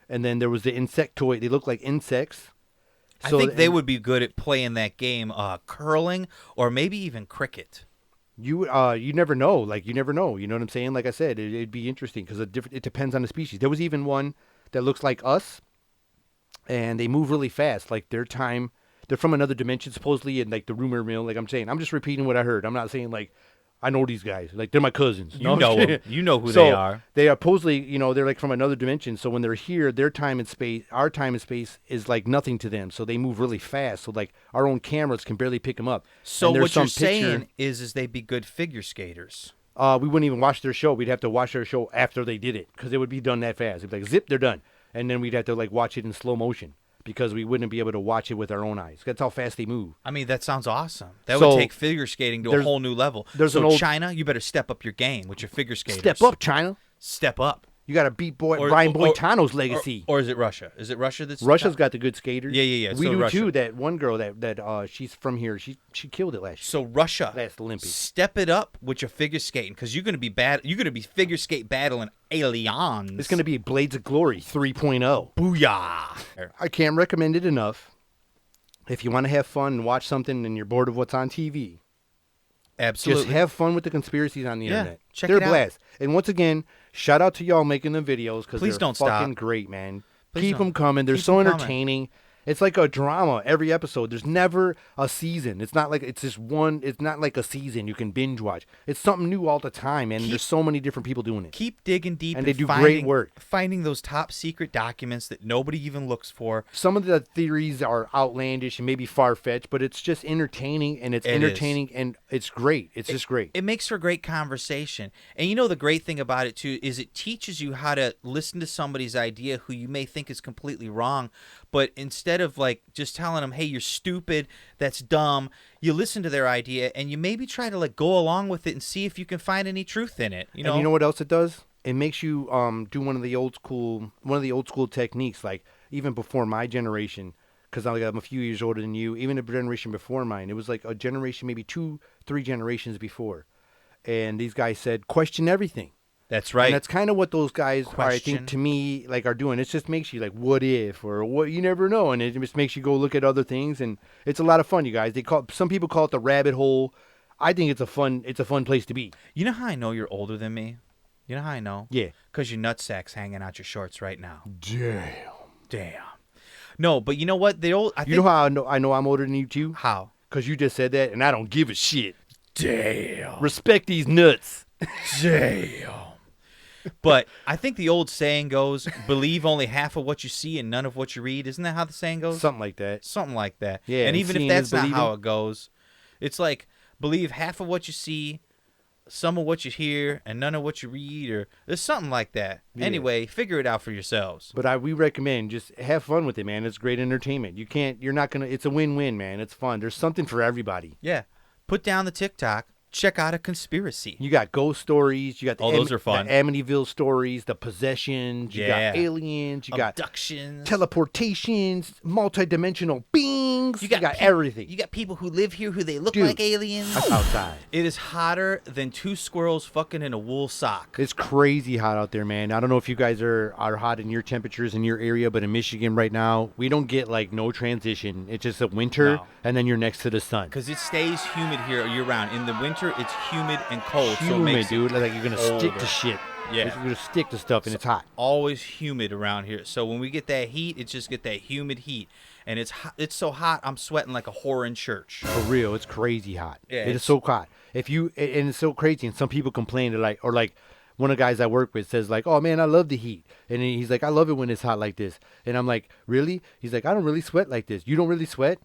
and then there was the insectoid. They look like insects. I think they would be good at playing that game, curling or maybe even cricket. You never know. Like, you never know. You know what I'm saying? Like I said, it'd be interesting because it depends on the species. There was even one that looks like us, and they move really fast. Like, they're from another dimension, supposedly, in, like, the rumor mill. Like I'm saying, I'm just repeating what I heard. I'm not saying, like, I know these guys. Like, they're my cousins. You know them. You know who So, they are. They are supposedly, they're, like, from another dimension. So when they're here, their time and space, our time and space is, like, nothing to them. So they move really fast. So, like, our own cameras can barely pick them up. So And what you're there's some picture- saying is they'd be good figure skaters. we wouldn't even watch their show. We'd have to watch their show after they did it because it would be done that fast. It'd be like, zip, they're done. And then we'd have to, like, watch it in slow motion because we wouldn't be able to watch it with our own eyes. That's how fast they move. I mean, that sounds awesome. That So, would take figure skating to a whole new level. there's so an old- China, you better step up your game with your figure skaters. Step up, China. Step up. You got to beat Or- Brian or- Boitano's legacy. Or is it Russia? Is it Russia that's Russia's got the good skaters. Yeah. We So do Russia. too. That one girl that she's from here. She killed it last year. So Russia, Last Olympics. step it up with your figure skating because you're gonna be bad. You're gonna be figure skate battling aliens. It's gonna be Blades of Glory 3.0. booyah. I can't recommend it enough. If you want to have fun and watch something and you're bored of what's on TV, Absolutely. just have fun with the conspiracies on the Yeah, internet. check They're it a out. blast. And once again, shout out to y'all making the videos because Please they're don't stop. fucking great, man. Please Keep don't. them coming. They're Keep so 'em coming. entertaining. It's like a drama every episode. There's never a season. It's not like it's just one. It's not like a season you can binge watch. It's something new all the time, and there's so many different people doing it. Keep digging deep And they do finding, great work. Finding those top secret documents that nobody even looks for. Some of the theories are outlandish and maybe far-fetched, but it's just entertaining, and it's It is. entertaining, and it's great. It's just great. It makes for great conversation. And you know the great thing about it too is it teaches you how to listen to somebody's idea who you may think is completely wrong, but instead of like just telling them, "Hey, you're stupid, that's dumb," you listen to their idea and you maybe try to like go along with it and see if you can find any truth in it. You know, And you know what else it does? It makes you do one of the old school techniques, like even before my generation, because I'm a few years older than you. Even a generation before mine, it was like a generation, maybe 2-3 generations before. And these guys said, question everything. That's right. And that's kind of what those guys are, I Question. think, to me, like, are doing. It just makes you like, what if, or what, you never know. And it just makes you go look at other things. And it's a lot of fun, you guys. Some people call it the rabbit hole. I think it's a fun place to be. You know how I know you're older than me? You know how I know? Yeah. Because your nutsack's hanging out your shorts right now. Damn. No, but you know what? You know how I know I'm older than you too? How? Because you just said that, and I don't give a shit. Damn. Respect these nuts. Damn. But I think the old saying goes, believe only half of what you see and none of what you read. Isn't that how the saying goes? Something like that. Something like that. Yeah, And and even if seeing that's is not believing. how it goes, it's like believe half of what you see, some of what you hear, and none of what you read, or there's something like that. Yeah. Anyway, figure it out for yourselves. But we recommend just have fun with it, man. It's great entertainment. It's a win-win, man. It's fun. There's something for everybody. Yeah. Put down the TikTok. Check out a conspiracy. You got ghost stories. You got those are fun. The Amityville stories, the possessions. You got aliens. You got abductions. teleportations, multidimensional beings. You got pe- everything. You got people who live here who they look Dude, like aliens. That's outside. It is hotter than two squirrels fucking in a wool sock. It's crazy hot out there, man. I don't know if you guys are hot in your temperatures in your area, but in Michigan right now, we don't get like no transition. It's just a winter, No. and then you're next to the sun. Because it stays humid here year round. In the winter, it's humid and cold. so it Humid, makes dude. Like you're gonna stick colder. to shit. Yeah. You're gonna stick to stuff, and it's hot. Always humid around here. So when we get that heat, it's just get that humid heat. And it's hot, it's so hot, I'm sweating like a whore in church. For real, it's crazy hot. Yeah, it is it's- so hot. And it's so crazy. And some people complain, they're like, or like one of the guys I work with says like, "Oh man, I love the heat." And he's like, "I love it when it's hot like this." And I'm like, "Really?" He's like, "I don't really sweat like this. You don't really sweat?"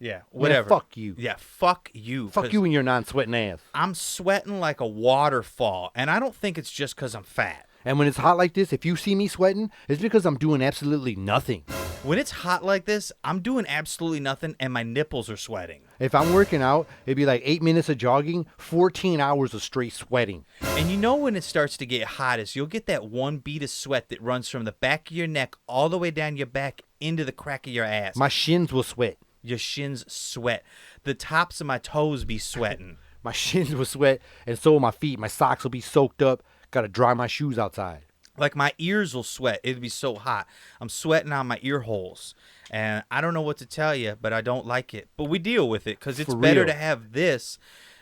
Yeah, Man, whatever. fuck you. Yeah, fuck you. Fuck 'cause you and your non-sweating ass. I'm sweating like a waterfall. And I don't think it's just because I'm fat. And when it's hot like this, if you see me sweating, it's because I'm doing absolutely nothing. When it's hot like this, I'm doing absolutely nothing and my nipples are sweating. If I'm working out, it'd be like 8 minutes of jogging, 14 hours of straight sweating. And you know when it starts to get hot is you'll get that one bead of sweat that runs from the back of your neck all the way down your back into the crack of your ass. My shins will sweat. Your shins sweat. The tops of my toes be sweating. My shins will sweat, and so will my feet. My socks will be soaked up. Got to dry my shoes outside. Like my ears will sweat. It'd be so hot. I'm sweating on my ear holes. And I don't know what to tell you, but I don't like it. But we deal with it because it's For better real. to have this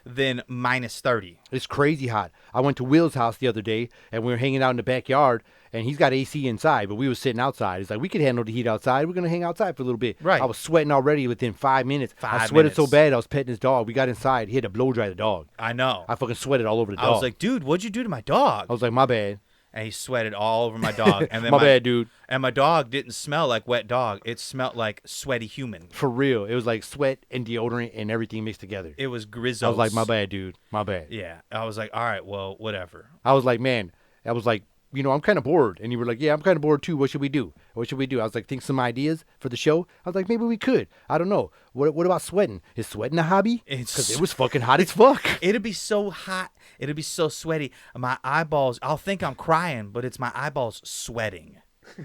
than minus 30. It's crazy hot. I went to Will's house the other day, and we were hanging out in the backyard, and he's got AC inside, but we was sitting outside. It's like, we could handle the heat outside. We're going to hang outside for a little bit. Right. I was sweating already within 5 minutes. I 5 sweated so minutes. bad, I was petting his dog. We got inside. He had to blow dry the dog. I know. I fucking sweated all over the I dog. was like, dude, what'd you do to my dog? I was like, my bad. And he sweated all over my dog. And then My bad, dude. And my dog didn't smell like wet dog. It smelled like sweaty human. For real. It was like sweat and deodorant and everything mixed together. It was Grizzos. I was like, my bad, dude. My bad. Yeah. I was like, all right, well, whatever. I was like, man, I was like, I'm kind of bored. And you were like, yeah, I'm kind of bored too. What should we do? What should we do? I was like, think some ideas for the show. I was like, maybe we could. I don't know. What about sweating? Is sweating a hobby? Because it was fucking hot as fuck. It'd be so hot. It'd be so sweaty. My eyeballs, I'll think I'm crying, but it's my eyeballs sweating.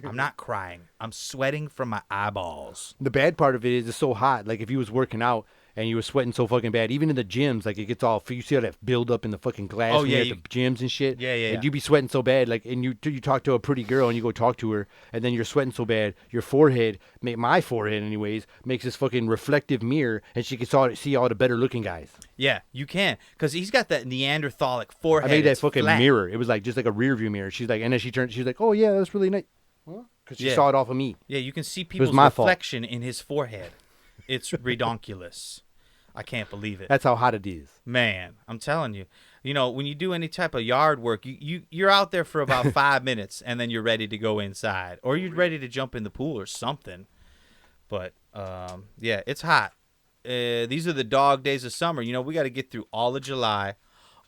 I'm not crying. I'm sweating from my eyeballs. The bad part of it is it's so hot. Like if you was working out and you were sweating so fucking bad, even in the gyms, like it gets all, you see all that build up in the fucking glass Oh, when you're yeah, at the gyms and shit. Yeah, yeah, And yeah. you be sweating so bad, like, and you talk to a pretty girl and you go talk to her, and then you're sweating so bad, your forehead, my forehead anyways, makes this fucking reflective mirror, and she can see all the better looking guys. Yeah, you can. Because he's got that Neanderthalic forehead. I made that It's fucking flat. mirror. It was like just like a rear view mirror. She's like, and then she's like, oh yeah, that's really nice. Because she Yeah. saw it off of me. Yeah, you can see people's my fault. reflection in his forehead. It's redonkulous. I can't believe it. That's how hot it is. Man, I'm telling you. You know, when you do any type of yard work, you're out there for about 5 minutes, and then you're ready to go inside. Or you're ready to jump in the pool or something. But, yeah, it's hot. These are the dog days of summer. You know, we got to get through all of July,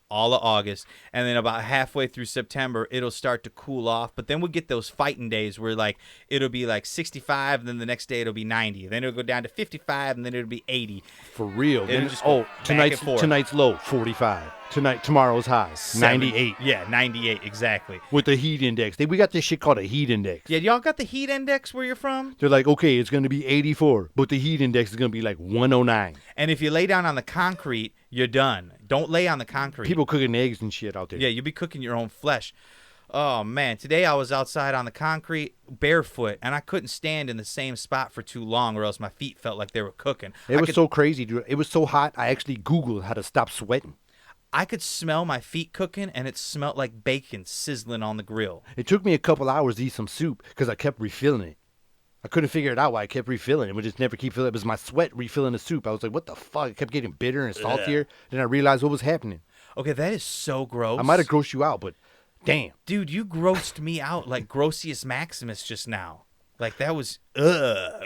all of August, and then about halfway through September, it'll start to cool off. But then we'll get those fighting days where, like, it'll be like 65, and then the next day it'll be 90. Then it'll go down to 55, and then it'll be 80. For real. It'll Then, just go back and forth. tonight's low, 45. Tomorrow's high, 98. Yeah, 98 exactly. With the heat index. We got this shit called a heat index. Yeah, y'all got the heat index where you're from? They're like, okay, it's going to be 84, but the heat index is going to be like 109. And if you lay down on the concrete, you're done. Don't lay on the concrete. People cooking eggs and shit out there. Yeah, you'll be cooking your own flesh. Oh, man. Today I was outside on the concrete barefoot, and I couldn't stand in the same spot for too long or else my feet felt like they were cooking. It was so crazy, dude. It was so hot, I actually Googled how to stop sweating. I could smell my feet cooking, and it smelled like bacon sizzling on the grill. It took me a couple hours to eat some soup because I kept refilling it. I couldn't figure it out why I kept refilling it. It would just never keep filling it. It was my sweat refilling the soup. I was like, what the fuck? It kept getting bitter and saltier. Ugh. Then I realized what was happening. Okay, that is so gross. I might have grossed you out, but damn. Dude, you grossed me out like Grossius Maximus just now. Like, that was,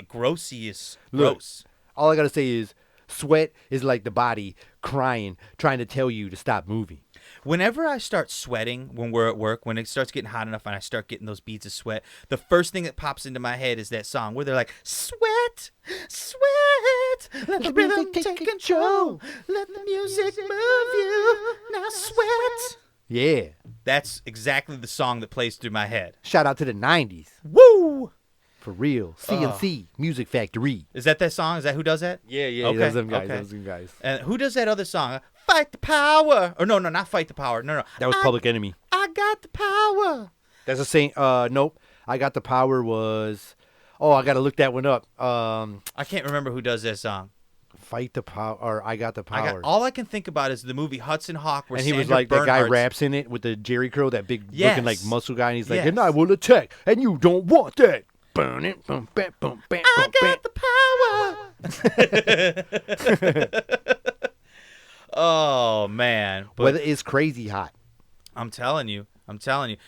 Grossius. Look, gross. All I got to say is, sweat is like the body crying, trying to tell you to stop moving. Whenever I start sweating when we're at work, when it starts getting hot enough and I start getting those beads of sweat, the first thing that pops into my head is that song where they're like, sweat, sweat, let the rhythm take control, let the music move you, now sweat. Yeah. That's exactly the song that plays through my head. Shout out to the 90s. Woo! For real. CNC, Music Factory. Is that song? Is that who does that? Yeah, Okay, those them guys. okay. Those them guys. And who does that other song? Fight the power. Or no, not Fight the Power. No. That was Public Enemy. I got the power. That's the same. Nope. I Got the Power was. Oh, I got to look that one up. I can't remember who does that song. Fight the Power or I Got the Power. All I can think about is the movie Hudson Hawk, where and he Sandra was like that guy Bernhardt's- raps in it with the Jerry curl, that big looking like muscle guy, and he's like, Yes. "And I will attack, and you don't want that." Burn it, boom, bam, boom, bam, I boom, bam. got the power. Oh man, but Weather is crazy hot. I'm telling you,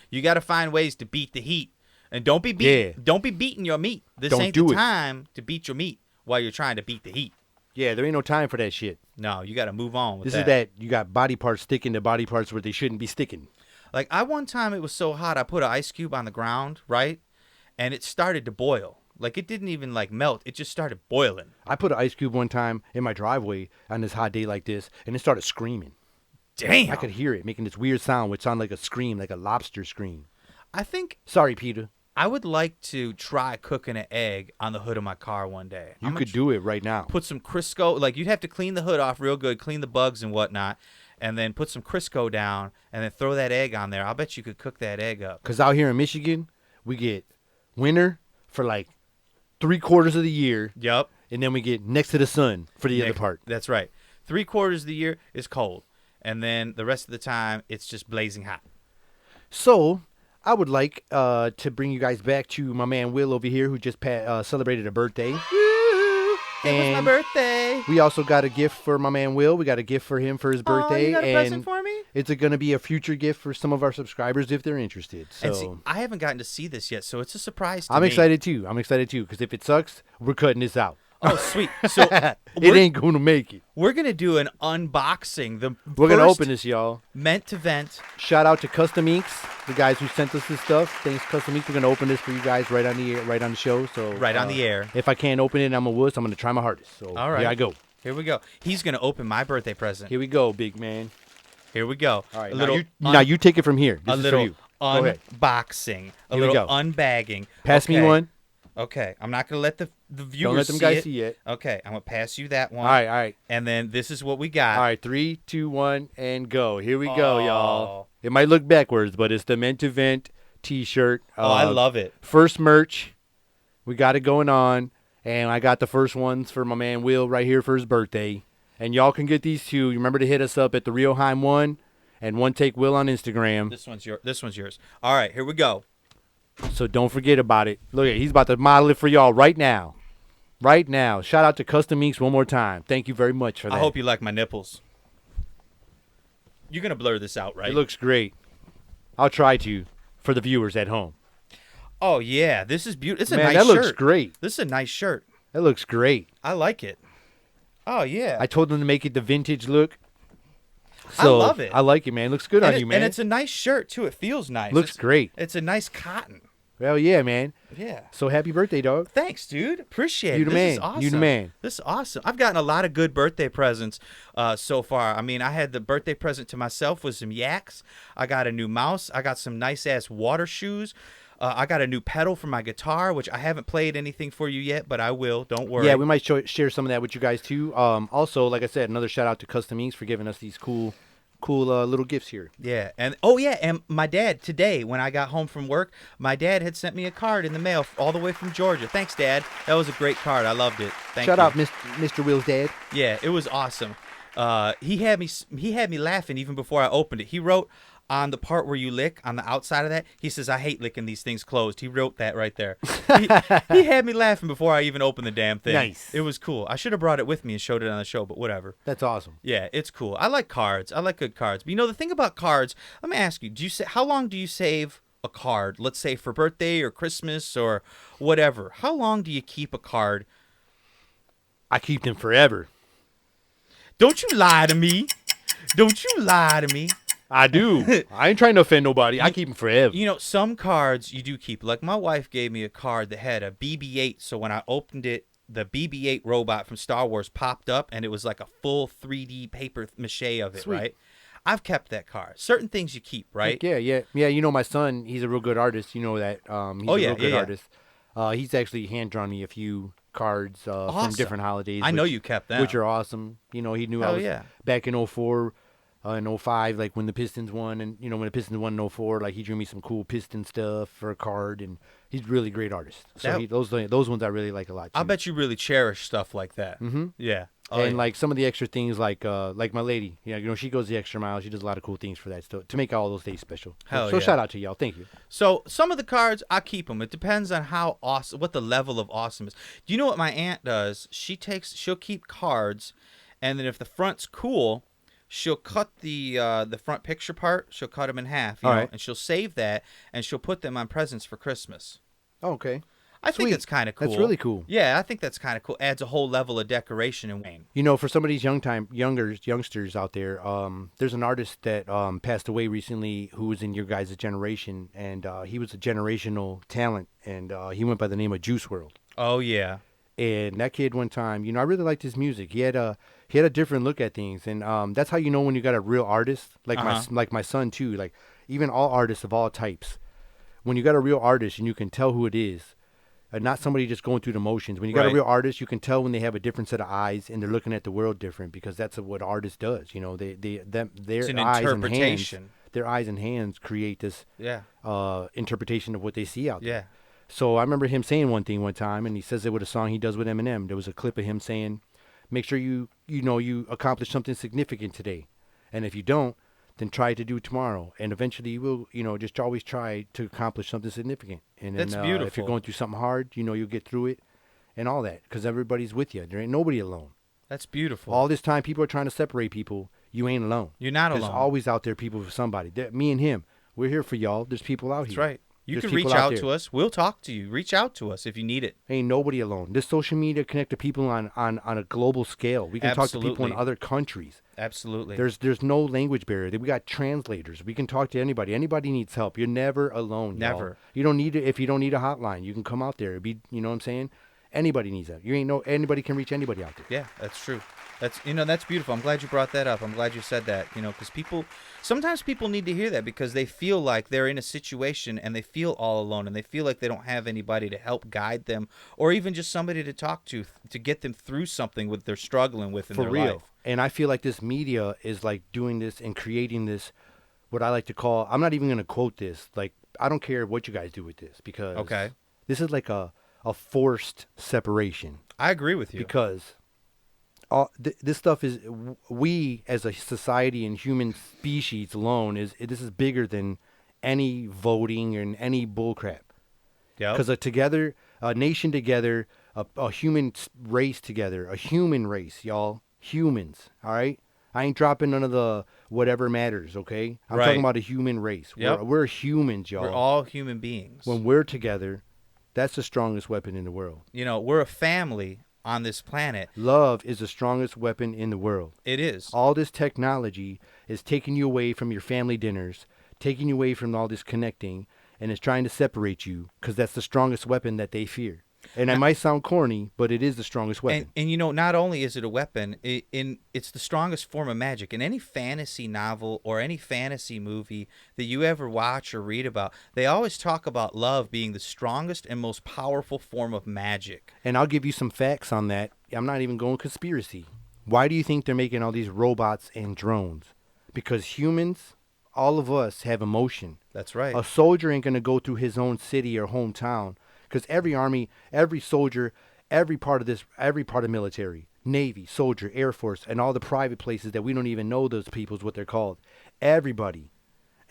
you got to find ways to beat the heat, and don't be beating your meat. This Don't ain't do the it. time to beat your meat while you're trying to beat the heat. Yeah, there ain't no time for that shit. No, you got to move on with This that. is that you got body parts sticking to body parts where they shouldn't be sticking. Like one time it was so hot, I put an ice cube on the ground, right? And it started to boil. Like, it didn't even, melt. It just started boiling. I put an ice cube one time in my driveway on this hot day like this, and it started screaming. Damn. I could hear it making this weird sound, which sounded like a scream, like a lobster scream. I think Sorry, Peter. I would like to try cooking an egg on the hood of my car one day. You could do it right now. Put some Crisco. You'd have to clean the hood off real good, clean the bugs and whatnot, and then put some Crisco down, and then throw that egg on there. I'll bet you could cook that egg up. Because out here in Michigan, we get winter for 3/4 of the year. Yep. And then we get next to the sun for the other part. That's right. 3/4 of the year is cold, and then the rest of the time it's just blazing hot. So I would like to bring you guys back to my man Will over here, who just celebrated a birthday. It was my birthday. We also got a gift for my man Will. We got a gift for him for his birthday. Oh, you got a and present for me? It's going to be a future gift for some of our subscribers if they're interested. So And see, I haven't gotten to see this yet, so it's a surprise to I'm me. excited too. Because if it sucks, we're cutting this out. Oh, sweet. So It we're, ain't going to make it. we're going to do an unboxing. We're going to first open this, y'all. Meant to vent. Shout out to Custom Inks, the guys who sent us this stuff. Thanks, Custom Inks. We're going to open this for you guys right on the show. So Right on the air. If I can't open it and I'm a wuss, I'm going to try my hardest. So All right. here I go. Here we go. He's going to open my birthday present. Here we go, big man. Here we go. All right. A now, little now you take it from here. This a is little for you. Go ahead. unboxing. A Here we little go. unbagging. Pass me Okay. one. Okay. I'm not going to let the viewers Don't let them guys it. see it. Okay. I'm going to pass you that one. All right. And then this is what we got. All right, 3, 2, 1, and go. Here we go, Oh. y'all. It might look backwards, but it's the Meant to Vent T-shirt. Oh, I love it. First merch. We got it going on, and I got the first ones for my man Will right here for his birthday. And y'all can get these too. Remember to hit us up at the Real Heim 1 and One Take Will on Instagram. This one's yours. All right, here we go. So don't forget about it. Look at, he's about to model it for y'all right now. Right now. Shout out to Custom Inks one more time. Thank you very much for that. I hope you like my nipples. You're going to blur this out, right? It looks great. I'll try to for the viewers at home. Oh, yeah. This is beautiful. It's a Man, nice that shirt. looks great. This is a nice shirt. That looks great. I like it. Oh, yeah. I told them to make it the vintage look. I So, love it. I like it, man. Looks good on you, man. And it's a nice shirt, too. It feels nice. Looks great. It's a nice cotton. Well, yeah, man. Yeah. So happy birthday, dog. Thanks, dude. Appreciate it. You the This man. is awesome. You the man. This is awesome. I've gotten a lot of good birthday presents so far. I mean, I had the birthday present to myself with some yaks. I got a new mouse. I got some nice-ass water shoes. I got a new pedal for my guitar, which I haven't played anything for you yet, but I will. Don't worry. Yeah, we might share some of that with you guys, too. Also, like I said, another shout-out to Custom Inks for giving us these cool little gifts here. Yeah, and and my dad today when I got home from work, my dad had sent me a card in the mail all the way from Georgia. Thanks, Dad. That was a great card. I loved it. Shout out, Mr. Will's dad. Yeah, it was awesome. He had me laughing even before I opened it. He wrote on the part where you lick on the outside of that. He says, "I hate licking these things closed." He wrote that right there. He had me laughing before I even opened the damn thing. Nice. It was cool. I should have brought it with me and showed it on the show, but whatever. That's awesome. Yeah, it's cool. I like cards. I like good cards. But you know the thing about cards, let me ask you, how long do you save a card? Let's say for birthday or Christmas or whatever. How long do you keep a card? I keep them forever. Don't you lie to me. Don't you lie to me. I do. I ain't trying to offend nobody. I keep them forever. You know, some cards you do keep. Like my wife gave me a card that had a BB-8, so when I opened it, the BB-8 robot from Star Wars popped up, and it was like a full 3D paper mache of it, Sweet. right? I've kept that card. Certain things you keep, right? Yeah. You know, my son, he's a real good artist. You know that. He's a real good artist. He's actually hand-drawn me a few cards from Awesome. different holidays. I know you kept them. Which are awesome. You know, he knew I Hell was yeah. back in 04 and 05, like when the Pistons won. And, you know, when the Pistons won in 04, like he drew me some cool Piston stuff for a card. And he's a really great artist. So those ones I really like a lot, too. I bet you really cherish stuff like that. Mm-hmm. Yeah. Like some of the extra things, like my lady, you know, she goes the extra mile. She does a lot of cool things for that stuff to make all those days special. Hell so yeah. shout out to y'all. Thank you. So some of the cards I keep them. It depends on how awesome, what the level of awesome is. Do you know what my aunt does? She'll keep cards, and then if the front's cool, she'll cut the front picture part. She'll cut them in half, you know, right. and she'll save that, and she'll put them on presents for Christmas. Oh, okay. I think Sweet. it's kind of cool. That's really cool. Yeah, I think that's kind of cool. Adds a whole level of decoration in Wayne. You know, for some of these youngsters out there, there's an artist that passed away recently who was in your guys' generation, and he was a generational talent, and he went by the name of Juice WRLD. Oh yeah. And that kid one time, you know, I really liked his music. He had a different look at things, and that's how you know when you got a real artist, like my son too. Like even all artists of all types, when you got a real artist and you can tell who it is. Not somebody just going through the motions. When you got a real artist, you can tell when they have a different set of eyes and they're looking at the world different, because that's what artist does. You know, their eyes and hands, their eyes and hands create this interpretation of what they see out there. Yeah. So I remember him saying one thing one time, and he says it with a song he does with Eminem. There was a clip of him saying, "Make sure you accomplish something significant today, and if you don't, then try to do tomorrow, and eventually you will, you know, just always try to accomplish something significant." And then, That's beautiful. If you're going through something hard, you know, you'll get through it and all that, because everybody's with you. There ain't nobody alone. That's beautiful. All this time people are trying to separate people. You ain't alone. You're not alone. There's always out there people for somebody. Me and him, we're here for y'all. There's people out here. That's right. You There's can reach people out there. to us. We'll talk to you. Reach out to us if you need it. Ain't nobody alone. This social media connect to people on a global scale. We can talk to people in Absolutely. other countries. Absolutely. There's no language barrier. We got translators. We can talk to anybody. Anybody needs help. You're never alone. Y'all. Never. You don't need it. If you don't need a hotline, you can come out there. You know what I'm saying? Anybody needs that. Anybody can reach anybody out there. Yeah, that's true. That's beautiful. I'm glad you brought that up. I'm glad you said that, you know, because sometimes people need to hear that, because they feel like they're in a situation and they feel all alone, and they feel like they don't have anybody to help guide them, or even just somebody to talk to get them through something that they're struggling with in For their real. life. And I feel like this media is like doing this and creating this, what I like to call, I'm not even going to quote this. Like, I don't care what you guys do with this, because this is like a forced separation. I agree with you. Because this stuff is, we as a society and human species alone, this is bigger than any voting and any bullcrap. Yeah. Because a nation together, a human race together, a human race, y'all. Humans, all right? I ain't dropping none of the whatever matters, okay? I'm talking about a human race. Yep. We're humans, y'all. We're all human beings. When we're together, that's the strongest weapon in the world. You know, we're a family on this planet. Love is the strongest weapon in the world. It is. All this technology is taking you away from your family dinners, taking you away from all this connecting, and is trying to separate you because that's the strongest weapon that they fear. And it might sound corny, but it is the strongest weapon. And you know, not only is it a weapon, it's the strongest form of magic. In any fantasy novel or any fantasy movie that you ever watch or read about, they always talk about love being the strongest and most powerful form of magic. And I'll give you some facts on that. I'm not even going conspiracy. Why do you think they're making all these robots and drones? Because humans, all of us, have emotion. That's right. A soldier ain't going to go through his own city or hometown. Because every army, every soldier, every part of military, Navy, soldier, Air Force, and all the private places that we don't even know those people's what they're called. Everybody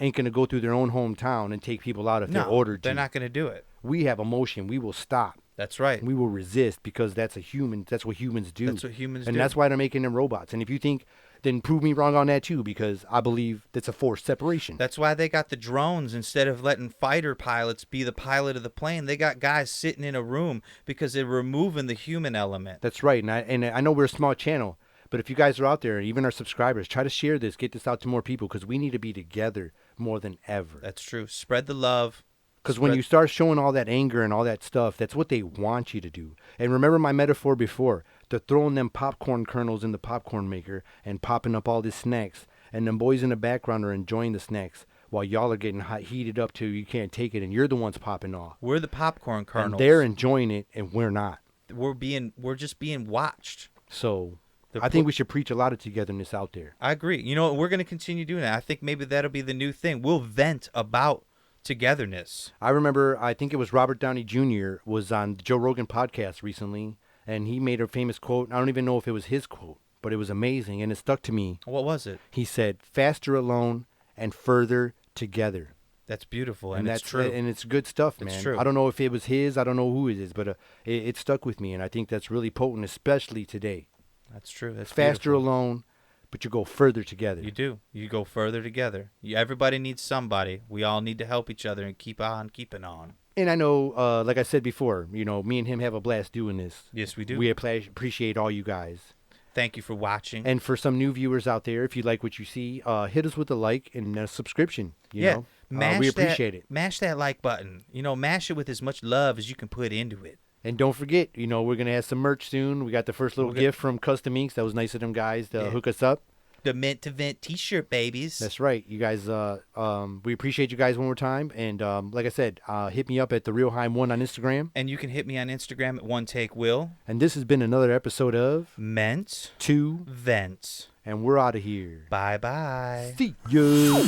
ain't going to go through their own hometown and take people out if they're ordered to. They're not going to do it. We have emotion. We will stop. That's right. We will resist because that's what humans do. That's what humans do. And that's why they're making them robots. And if you think, then prove me wrong on that too, because I believe that's a forced separation. That's why they got the drones instead of letting fighter pilots be the pilot of the plane. They got guys sitting in a room because they're removing the human element. That's right. And I know we're a small channel, but if you guys are out there, even our subscribers, try to share this, get this out to more people because we need to be together more than ever. That's true. Spread the love. Because when you start showing all that anger and all that stuff, that's what they want you to do. And remember my metaphor before. They're throwing them popcorn kernels in the popcorn maker and popping up all these snacks. And them boys in the background are enjoying the snacks while y'all are getting heated up till you can't take it and you're the ones popping off. We're the popcorn kernels. And they're enjoying it and we're not. We're just being watched. So I think we should preach a lot of togetherness out there. I agree. You know what? We're going to continue doing that. I think maybe that'll be the new thing. We'll vent about togetherness. I remember, I think it was Robert Downey Jr. was on the Joe Rogan podcast recently, and he made a famous quote. I don't even know if it was his quote, but it was amazing, and it stuck to me. What was it? He said, "Faster alone and further together." That's beautiful, and that's true. And it's good stuff, man. It's true. I don't know if it was his. I don't know who it is, but it stuck with me, and I think that's really potent, especially today. That's true. That's faster beautiful. alone, but you go further together. You do. You go further together. Everybody needs somebody. We all need to help each other and keep on keeping on. And I know, like I said before, you know, me and him have a blast doing this. Yes, we do. We appreciate all you guys. Thank you for watching. And for some new viewers out there, if you like what you see, hit us with a like and a subscription. You know? We appreciate it. Mash that like button. You know, mash it with as much love as you can put into it. And don't forget, you know, we're going to have some merch soon. We got the first little gift from Custom Inks. That was nice of them guys to hook us up. The Mint to Vent t-shirt, babies. That's right. You guys, we appreciate you guys one more time. And like I said, hit me up at TheRealHeim1 on Instagram. And you can hit me on Instagram at OneTakeWill. And this has been another episode of Ment to Vent. And we're out of here. Bye-bye. See ya.